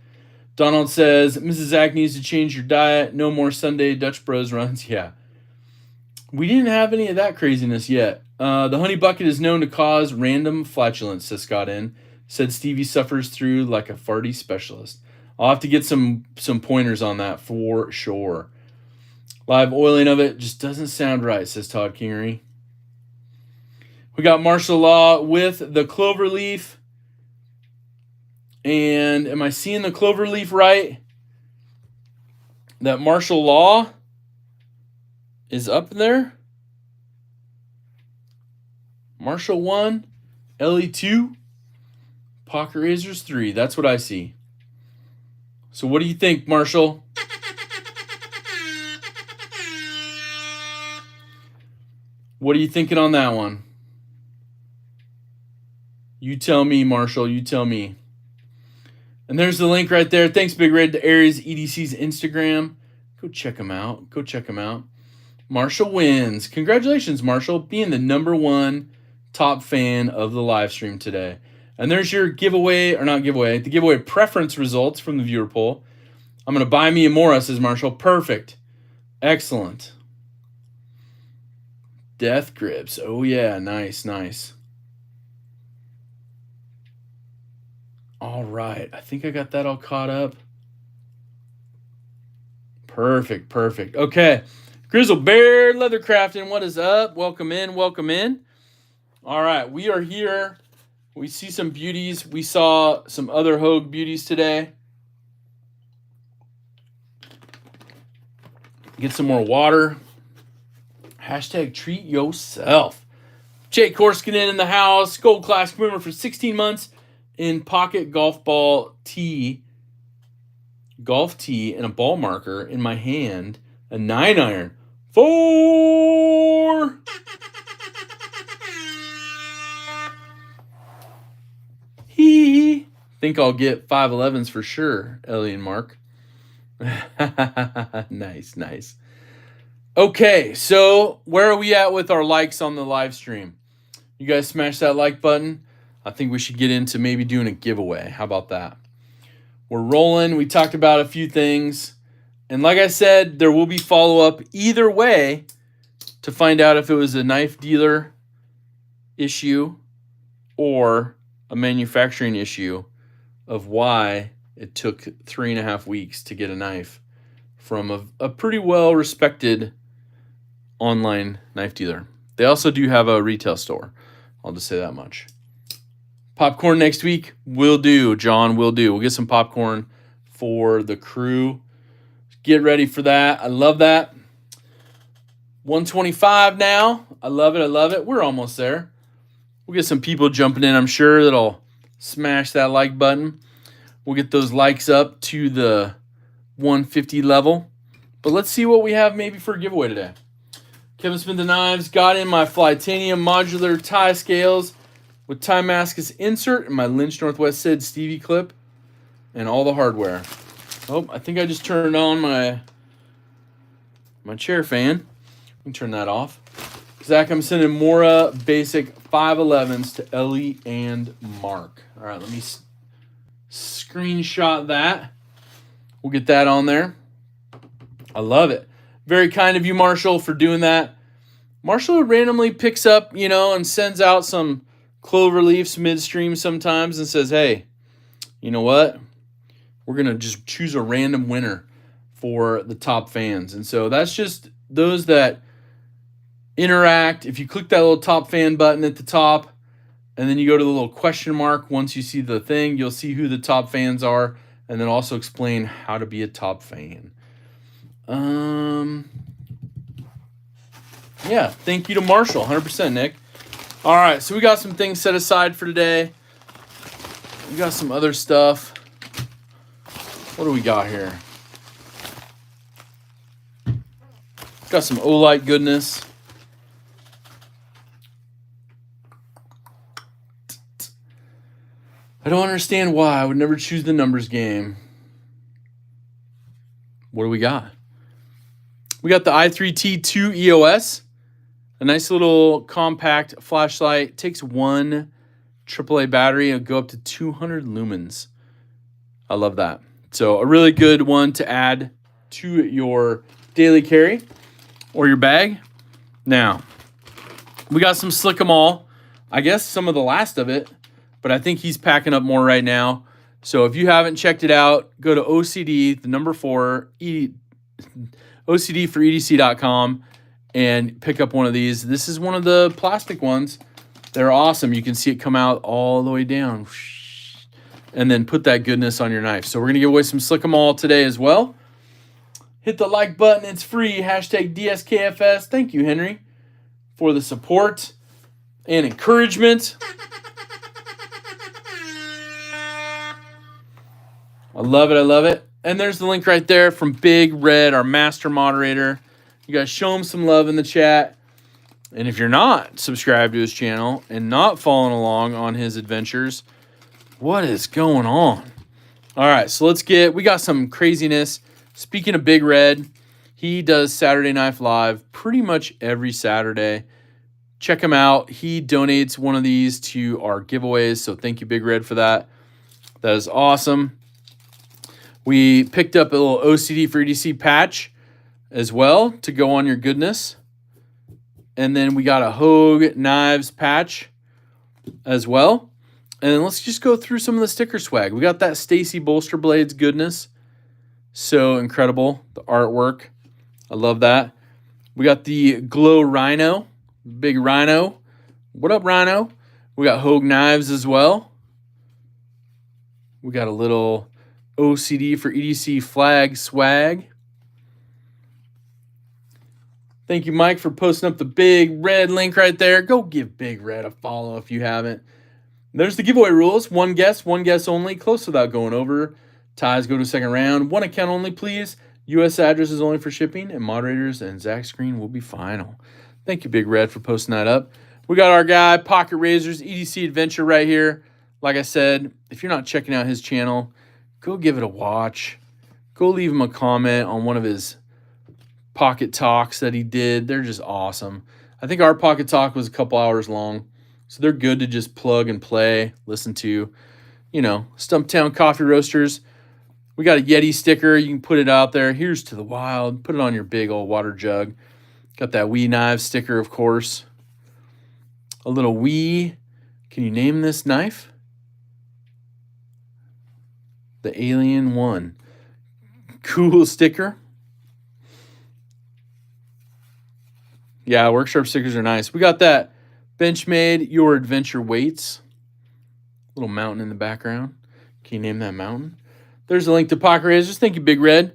Donald says, Mrs. Zach needs to change your diet. No more Sunday Dutch Bros runs. Yeah. We didn't have any of that craziness yet. The honey bucket is known to cause random flatulence, says Scott N. Said Stevie suffers through like a farty specialist. I'll have to get some pointers on that for sure. Live oiling of it just doesn't sound right, says Todd Kingery. We got Martial Law with the clover leaf. And am I seeing the clover leaf right? That Martial Law is up there. Marshall 1, LE 2, Pocket Razors 3. That's what I see. So what do you think, Marshall? What are you thinking on that one? You tell me, Marshall. You tell me. And there's the link right there. Thanks, Big Red, to Aries EDC's Instagram. Go check them out. Marshall wins. Congratulations, Marshall, being the #1 top fan of the live stream today. And there's your giveaway, or not giveaway, the giveaway preference results from the viewer poll. I'm going to buy me a Mora, says Marshall. Perfect. Excellent. Death Grips. Oh, yeah. Nice. All right. I think I got that all caught up. Perfect. Okay. Grizzle Bear Leathercrafting, what is up? Welcome in. All right. We are here. We see some beauties. We saw some other Hogue beauties today. Get some more water. Hashtag treat yourself. Jake Korskinen in the house. Gold Class Swimmer for 16 months in pocket golf tee, and a ball marker in my hand. A 9-iron. 4. Think I'll get 511s for sure, Ellie and Mark. Nice, nice. Okay, so where are we at with our likes on the live stream? You guys smash that like button. I think we should get into maybe doing a giveaway. How about that? We're rolling. We talked about a few things. And like I said, there will be follow-up either way to find out if it was a knife dealer issue or a manufacturing issue of why it took 3.5 weeks to get a knife from a pretty well-respected online knife dealer. They also do have a retail store. I'll just say that much. Popcorn next week? Will do, John, will do. We'll get some popcorn for the crew. Get ready for that. I love that. 125 now. I love it, I love it. We're almost there. We'll get some people jumping in, I'm sure, that'll smash that like button. We'll get those likes up to the 150 level. But let's see what we have maybe for a giveaway today. Kevin Smith the Knives got in my Flytanium modular tie scales with Timascus insert and my Lynch Northwest Sid Stevie clip and all the hardware. Oh, I think I just turned on my chair fan. We can turn that off. Zach, I'm sending Mora basic 511s to Ellie and Mark. All right, let me screenshot that. We'll get that on there. I love it. Very kind of you, Marshall, for doing that. Marshall randomly picks up, and sends out some clover leaves midstream sometimes and says, hey, you know what? We're going to just choose a random winner for the top fans. And so that's just those that interact. If you click that little top fan button at the top, and then you go to the little question mark, once you see the thing, you'll see who the top fans are, and then also explain how to be a top fan. Yeah, thank you to Marshall, 100%, Nick. All right, so we got some things set aside for today. We got some other stuff. What do we got here? Got some Olight goodness. I don't understand why. I would never choose the numbers game. What do we got? We got the i3T2 EOS. A nice little compact flashlight. Takes one AAA battery and go up to 200 lumens. I love that. So a really good one to add to your daily carry or your bag. Now, we got some Slick 'Em All. I guess some of the last of it, but I think he's packing up more right now. So if you haven't checked it out, go to OCD, the number 4, OCD4EDC.com and pick up one of these. This is one of the plastic ones. They're awesome. You can see it come out all the way down. And then put that goodness on your knife. So we're going to give away some Slick 'Em All today as well. Hit the like button. It's free. Hashtag DSKFS. Thank you, Henry, for the support and encouragement. I love it. I love it. And there's the link right there from Big Red, our master moderator. You guys show him some love in the chat. And if you're not subscribed to his channel and not following along on his adventures, what is going on? All right, so we got some craziness. Speaking of Big Red, he does Saturday Knife Live pretty much every Saturday. Check him out. He donates one of these to our giveaways, so thank you, Big Red, for that. That is awesome. We picked up a little OCD4EDC patch as well to go on your goodness. And then we got a Hogue Knives patch as well. And let's just go through some of the sticker swag. We got that Stacy Bolster Blades goodness. So incredible. The artwork. I love that. We got the Glow Rhino. Big Rhino. What up, Rhino? We got Hogue Knives as well. We got a little OCD4EDC flag swag. Thank you, Mike, for posting up the Big Red link right there. Go give Big Red a follow if you haven't. There's the giveaway rules. One guess only. Close without going over. Ties go to second round. One account only, please. U.S. address is only for shipping, and moderators and Zach's screen will be final. Thank you, Big Red, for posting that up. We got our guy, Pocket Razors, EDC Adventure right here. Like I said, if you're not checking out his channel, go give it a watch. Go leave him a comment on one of his pocket talks that he did. They're just awesome. I think our pocket talk was a couple hours long, so they're good to just plug and play, listen to. You know, Stumptown Coffee Roasters. We got a Yeti sticker. You can put it out there. Here's to the wild. Put it on your big old water jug. Got that Wee knife sticker, of course. A little Wee. Can you name this knife? The Alien One. Cool sticker. Yeah, Worksharp stickers are nice. We got that Benchmade Your Adventure Weights. Little mountain in the background. Can you name that mountain? There's a link to Pocket Razors. Thank you, Big Red.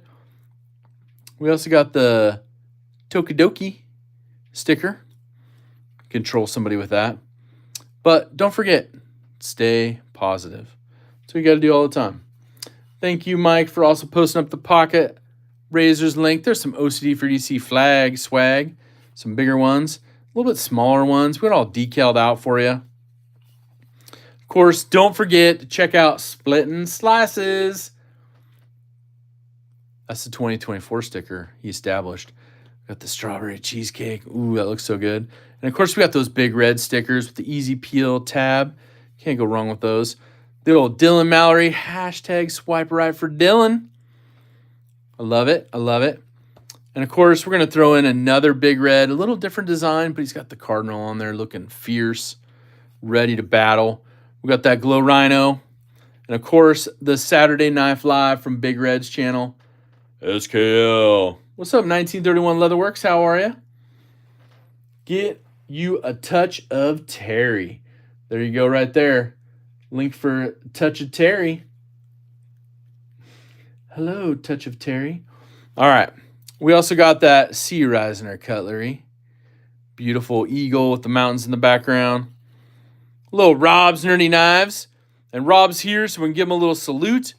We also got the Tokidoki sticker. Control somebody with that. But don't forget, stay positive. That's what you got to do all the time. Thank you, Mike, for also posting up the Pocket Razors link. There's some OCD for DC flag swag. Some bigger ones. A little bit smaller ones. We got all decaled out for you. Of course, don't forget to check out Splittin' Slices. That's the 2024 sticker he established. Got the strawberry cheesecake. Ooh, that looks so good. And of course, we got those big red stickers with the easy peel tab. Can't go wrong with those. The old Dylan Mallory hashtag swipe right for Dylan. I love it. I love it. And of course, we're going to throw in another big red, a little different design, but he's got the cardinal on there looking fierce, ready to battle. We got that Glow Rhino. And of course, the Saturday Knife Live from Big Red's channel. SKL. What's up, 1931 Leatherworks? How are you? Get you a touch of Terry. There you go right there. Link for Touch of Terry. Hello, Touch of Terry. All right. We also got that Sea Reisner cutlery. Beautiful eagle with the mountains in the background. Little Rob's Nerdy Knives. And Rob's here, so we can give him a little salute.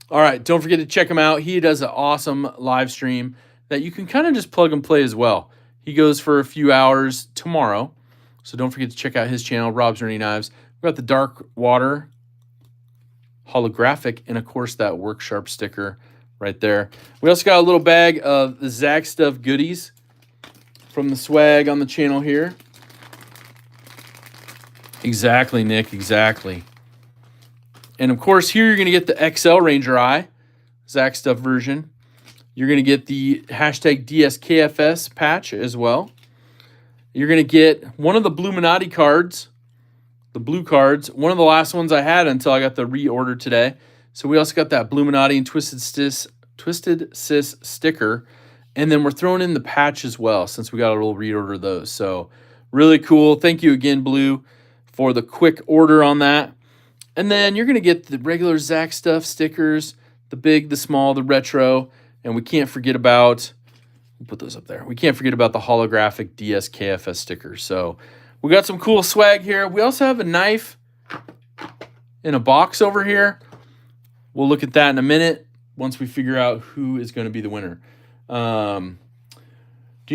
All right, don't forget to check him out. He does an awesome live stream that you can kind of just plug and play as well. He goes for a few hours tomorrow. So don't forget to check out his channel, Rob's Nerdy Knives. We've got the Dark Water holographic, and of course that Worksharp sticker right there. We also got a little bag of the Zach Stuff goodies from the swag on the channel here. Exactly, Nick, exactly. And of course here you're going to get the XL Ranger Eye, Zach Stuff version. You're going to get the hashtag DSKFS patch as well. You're going to get one of the Bluminati cards, the blue cards, one of the last ones I had until I got the reorder today. So we also got that Bluminati and Twisted Sis sticker. And then we're throwing in the patch as well since we got a little reorder of those. So really cool. Thank you again, Blue, for the quick order on that. And then you're going to get the regular Zach Stuff stickers, the big, the small, the retro. And we can't forget about, we'll put those up there. We can't forget about the holographic DSKFS stickers. So we got some cool swag here. We also have a knife in a box over here. We'll look at that in a minute once we figure out who is going to be the winner. Do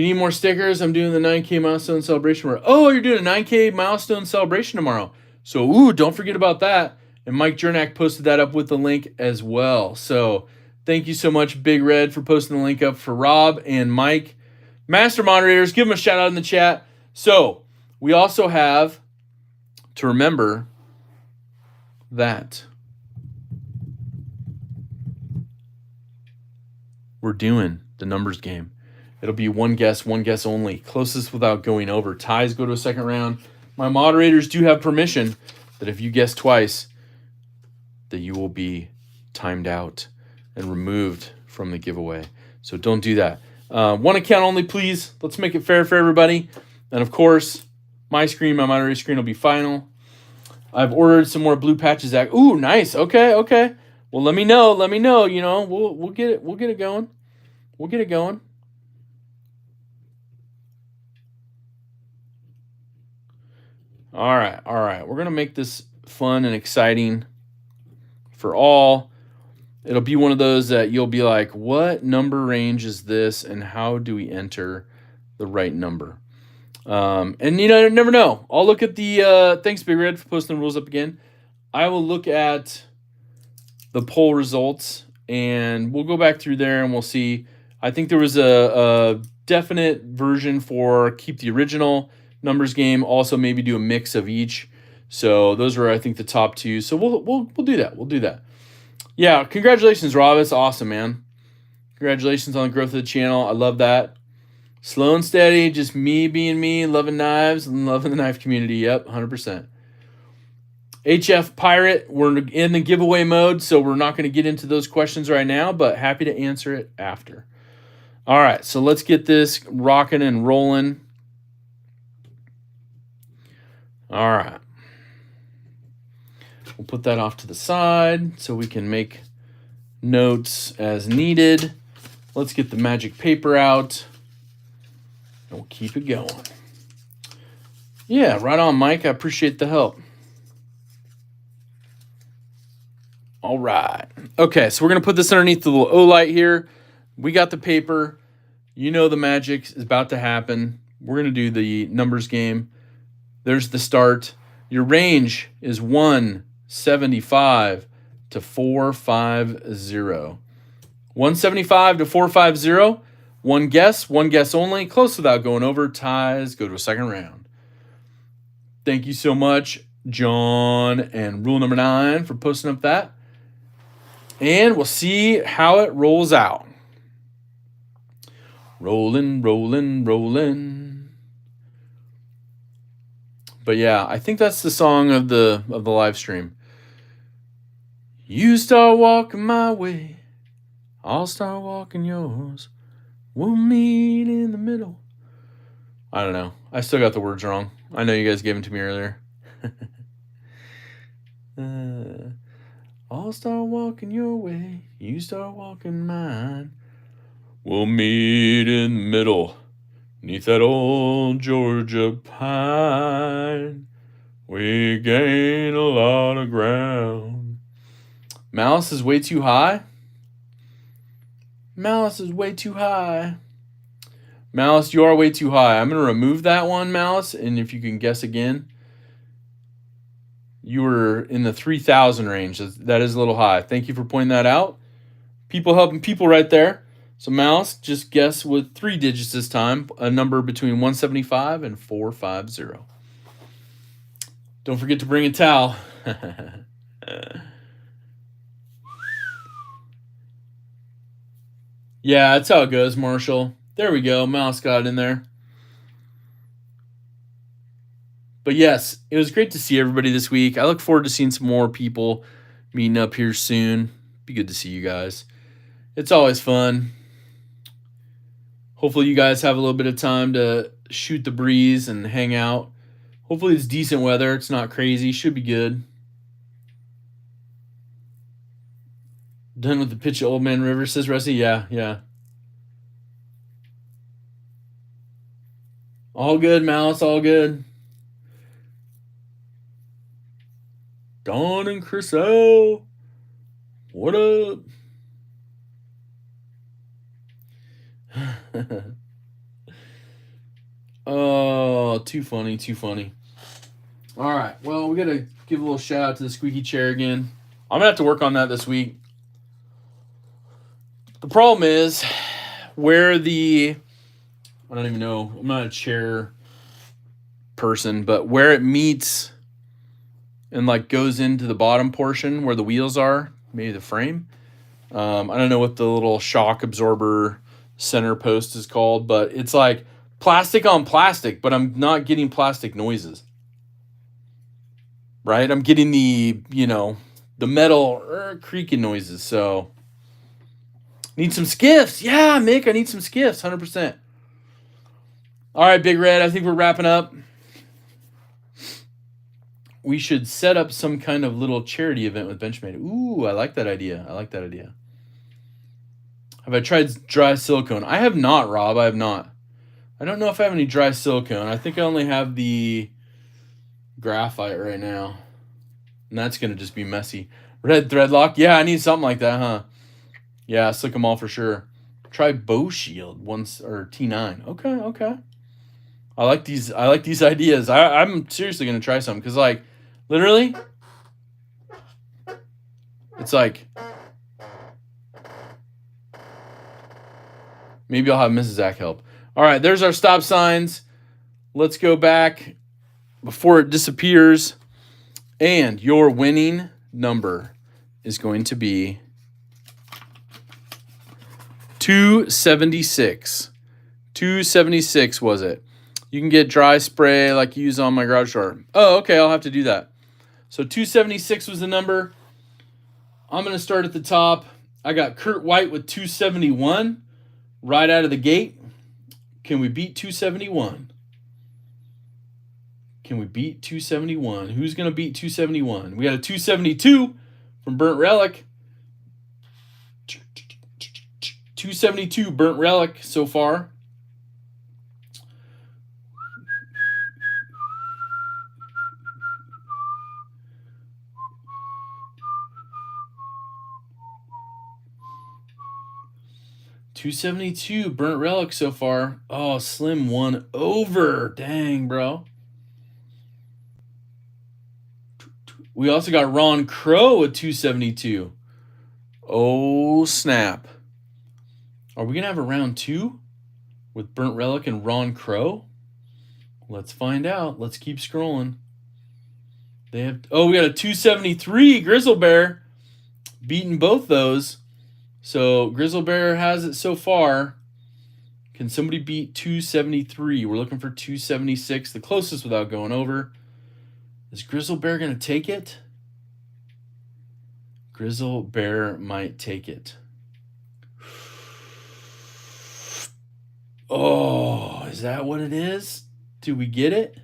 you need more stickers? I'm doing the 9K milestone celebration tomorrow. Oh, you're doing a 9K milestone celebration tomorrow. So, ooh, don't forget about that. And Mike Jernak posted that up with the link as well. So thank you so much, Big Red, for posting the link up for Rob and Mike. Master moderators, give them a shout out in the chat. So we also have to remember that we're doing the numbers game. It'll be one guess only. Closest without going over. Ties go to a second round. My moderators do have permission that if you guess twice, that you will be timed out and removed from the giveaway. So don't do that. One account only, please. Let's make it fair for everybody. And of course, my screen, my moderator screen will be final. I've ordered some more blue patches. Ooh, nice. Okay. Well, let me know. You know, we'll get it. We'll get it going. We'll get it going. All right. We're going to make this fun and exciting for all. It'll be one of those that you'll be like, what number range is this and how do we enter the right number? And you know, never know. I'll look at the thanks, Big Red, for posting the rules up again. I will look at the poll results and we'll go back through there and we'll see. I think there was a definite version for keep the original numbers game. Also, maybe do a mix of each. So those were, I think, the top two. So we'll do that. We'll do that. Yeah, congratulations, Rob. It's awesome, man. Congratulations on the growth of the channel. I love that. Slow and steady, just me being me, loving knives and loving the knife community. Yep, 100%. HF Pirate, we're in the giveaway mode, so we're not going to get into those questions right now, but happy to answer it after. All right, so let's get this rocking and rolling. All right. We'll put that off to the side so we can make notes as needed. Let's get the magic paper out. And we'll keep it going. Yeah, right on, Mike. I appreciate the help. All right. Okay, so we're going to put this underneath the little O-light here. We got the paper. You know the magic is about to happen. We're going to do the numbers game. There's the start. Your range is 175 to 450. 175 to 450. One guess only. Close without going over. Ties go to a second round. Thank you so much, John and Rule Number 9 for posting up that. And we'll see how it rolls out. Rolling, rolling, rolling. But yeah, I think that's the song of the live stream. You start walking my way, I'll start walking yours. We'll meet in the middle. I don't know. I still got the words wrong. I know you guys gave them to me earlier. I'll start walking your way, you start walking mine. We'll meet in the middle, 'neath that old Georgia pine. We gain a lot of ground. Malice is way too high? Malice is way too high. Malice, you are way too high. I'm going to remove that one, Malice, and if you can guess again. You were in the 3,000 range. That is a little high. Thank you for pointing that out. People helping people right there. So Malice, just guess with 3 digits this time, a number between 175 and 450. Don't forget to bring a towel. Yeah, that's how it goes, Marshall. There we go. Mouse got it in there. But yes, it was great to see everybody this week. I look forward to seeing some more people meeting up here soon. Be good to see you guys. It's always fun. Hopefully you guys have a little bit of time to shoot the breeze and hang out. Hopefully it's decent weather. It's not crazy. Should be good. Done with the pitch of Old Man River, says Rusty. Yeah. All good, Malice. All good. Don and Chris L. What up? Oh, too funny. All right. Well, we got to give a little shout out to the squeaky chair again. I'm going to have to work on that this week. The problem is where I don't even know. I'm not a chair person, but where it meets and like goes into the bottom portion where the wheels are, maybe the frame. I don't know what the little shock absorber center post is called, but it's like plastic on plastic, but I'm not getting plastic noises. Right? I'm getting the metal creaking noises. So need some skiffs. Yeah, Mick, I need some skiffs, 100%. All right, Big Red, I think we're wrapping up. We should set up some kind of little charity event with Benchmade. Ooh, I like that idea. Have I tried dry silicone? I have not, Rob. I have not. I don't know if I have any dry silicone. I think I only have the graphite right now. And that's going to just be messy. Red threadlock? Yeah, I need something like that, huh? Yeah, Slick 'em all for sure. Try Bow Shield once, or T9. Okay. I like these ideas. I'm seriously gonna try some because like literally it's like maybe I'll have Mrs. Zach help. All right, there's our stop signs. Let's go back before it disappears. And your winning number is going to be 276. 276 was it? You can get dry spray like you use on my garage door. Oh, okay, I'll have to do that. So 276 was the number. I'm going to start at the top. I got Kurt White with 271 right out of the gate. Can we beat 271? Can we beat 271? Who's going to beat 271? We got a 272 from Burnt Relic. 272 Burnt Relic so far. $272 Burnt Relic so far. Oh, Slim won over. Dang, bro. We also got Ron Crow at 272. Oh, snap. Are we going to have a round 2 with Burnt Relic and Ron Crow? Let's find out. Let's keep scrolling. We got a 273 Grizzle Bear beating both those. So Grizzle Bear has it so far. Can somebody beat 273? We're looking for 276, the closest without going over. Is Grizzle Bear going to take it? Grizzle Bear might take it. Oh, is that what it is? Do we get it?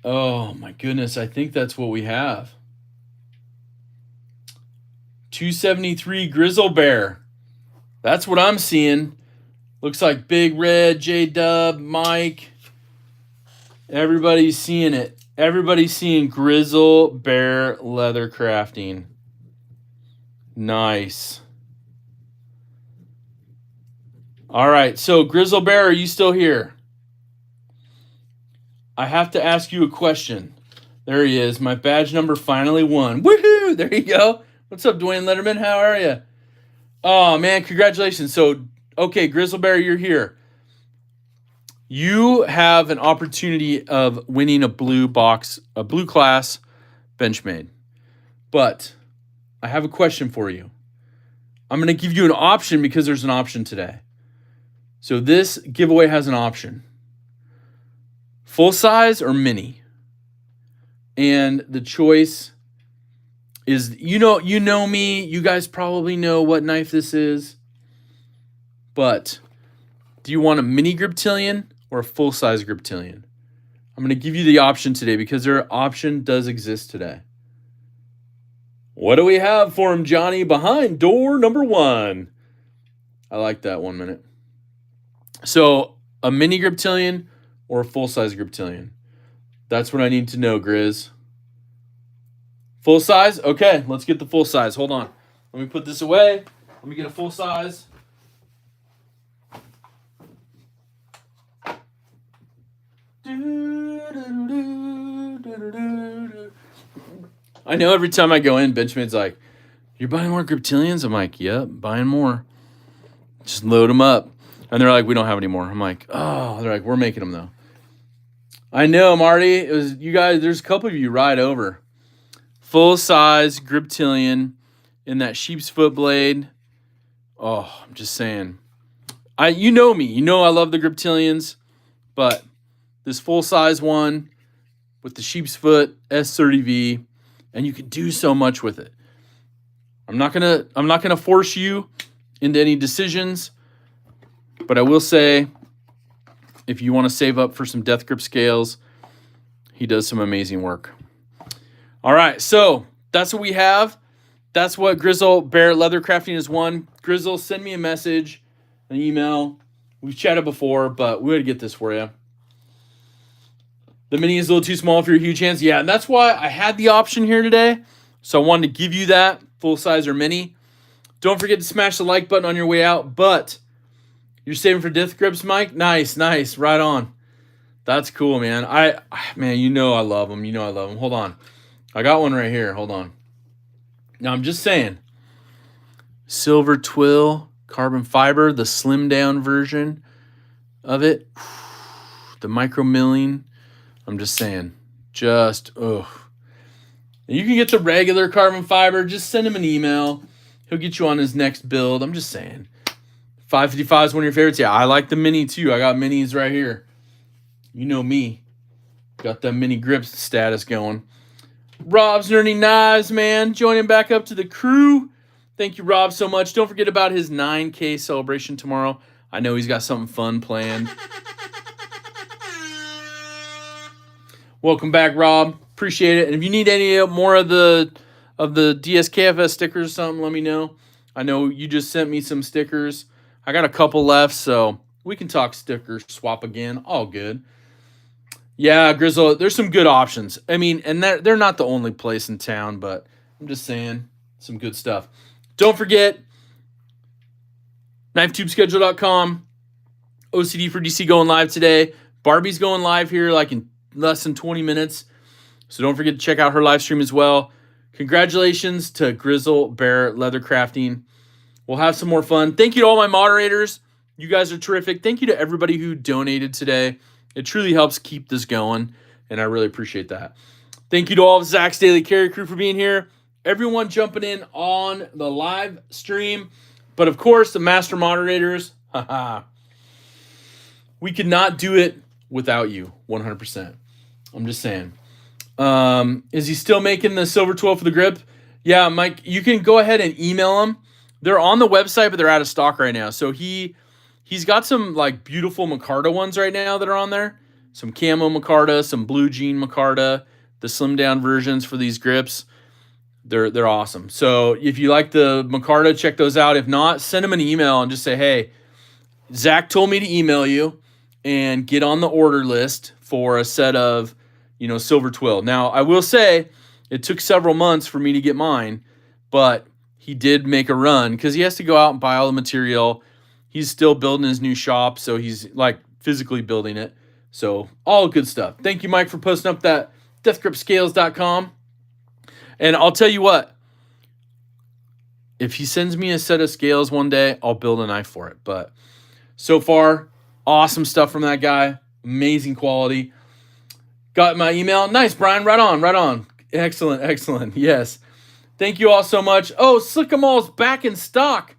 Oh my goodness, I think that's what we have. 273 Grizzle Bear. That's what I'm seeing. Looks like Big Red, J-Dub, Mike. Everybody's seeing it. Everybody's seeing Grizzle Bear leather crafting. Nice. All right, so Grizzle Bear, are you still here? I have to ask you a question. There he is. My badge number finally won. Woohoo! There you go. What's up, Dwayne Letterman? How are you? Oh, man, congratulations. So, okay, Grizzle Bear, you're here. You have an opportunity of winning a blue class Benchmade. But I have a question for you. I'm going to give you an option because there's an option today. So this giveaway has an option. Full size or mini? And the choice is, you know me, you guys probably know what knife this is. But do you want a mini Griptilian or a full-size Griptilian? I'm going to give you the option today because their option does exist today. What do we have for him, Johnny? Behind door number 1. I like that 1 minute. So a mini Griptilian or a full-size Griptilian? That's what I need to know, Grizz. Full size? Okay, let's get the full size. Hold on. Let me put this away. Let me get a full size. I know every time I go in, Benchmade's like, "You're buying more Griptilians?" I'm like, "Yep, buying more. Just load them up." And they're like, "We don't have any more." I'm like, "Oh." They're like, "We're making them, though." I know, Marty. It was you guys. There's a couple of you right over. Full-size Griptilian in that sheep's foot blade. Oh, I'm just saying. You know me. You know I love the Griptilians. But this full-size one with the sheep's foot S30V, and you can do so much with it. I'm not gonna force you into any decisions, but I will say, if you want to save up for some Death Grip scales, he does some amazing work. All right, so that's what we have. That's what Grizzle Bear Leather Crafting has won. Grizzle, send me a message, an email. We've chatted before, but we got to get this for you. The mini is a little too small for your huge hands. Yeah, and that's why I had the option here today. So I wanted to give you that, full size or mini. Don't forget to smash the like button on your way out. But you're saving for Death Grips, Mike? Nice. Right on. That's cool, man. Man, you know I love them. Hold on. I got one right here. Hold on. Now, I'm just saying. Silver twill, carbon fiber, the slim down version of it. The micro milling. I'm just saying. You can get the regular carbon fiber. Just send him an email. He'll get you on his next build. I'm just saying. 555 is one of your favorites. Yeah, I like the mini too. I got minis right here. You know me. Got the mini grips status going. Rob's Nerdy Knives, man. Joining back up to the crew. Thank you, Rob, so much. Don't forget about his 9K celebration tomorrow. I know he's got something fun planned. Welcome back, Rob. Appreciate it. And if you need any more of the DSKFS stickers or something, let me know. I know you just sent me some stickers. I got a couple left, so we can talk sticker swap again. All good. Yeah, Grizzle, there's some good options. I mean, and they're not the only place in town, but I'm just saying, some good stuff. Don't forget, KnifeTubeSchedule.com. OCD for DC going live today. Barbie's going live here like in less than 20 minutes. So don't forget to check out her live stream as well. Congratulations to Grizzle Bear Leather Crafting. We'll have some more fun. Thank you to all my moderators. You guys are terrific. Thank you to everybody who donated today. It truly helps keep this going, and I really appreciate that. Thank you to all of Zach's Daily Carry crew for being here. Everyone jumping in on the live stream. But, of course, the master moderators. We could not do it without you, 100%. I'm just saying. Is he still making the silver 12 for the grip? Yeah, Mike, you can go ahead and email him. They're on the website, but they're out of stock right now. So he's got some like beautiful micarta ones right now that are on there. Some camo micarta, some blue jean micarta, the slim down versions for these grips. They're awesome. So if you like the micarta, check those out. If not, send him an email and just say, hey, Zach told me to email you and get on the order list for a set of, silver twill. Now, I will say it took several months for me to get mine, but he did make a run because he has to go out and buy all the material. He's still building his new shop, so he's like physically building it. So all good stuff. Thank you, Mike, for posting up that deathgripscales.com. And I'll tell you what, if he sends me a set of scales one day, I'll build a knife for it. But so far, awesome stuff from that guy. Amazing quality. Got my email. Nice, Brian. Right on. Excellent. Yes. Thank you all so much. Oh, Slick 'Em All's back in stock.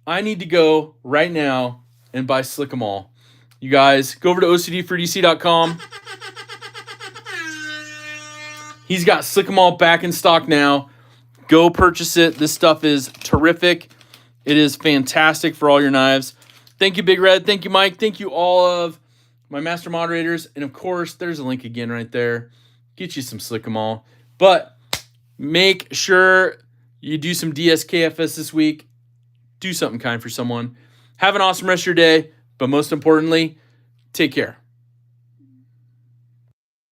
I need to go right now and buy Slick 'Em All. You guys, go over to OCDfordc.com. He's got Slick 'Em All back in stock now. Go purchase it. This stuff is terrific. It is fantastic for all your knives. Thank you, Big Red. Thank you, Mike. Thank you, all of my master moderators. And, of course, there's a link again right there. Get you some Slick 'Em All. But make sure you do some DSKFS this week. Do something kind for someone. Have an awesome rest of your day. But most importantly, take care.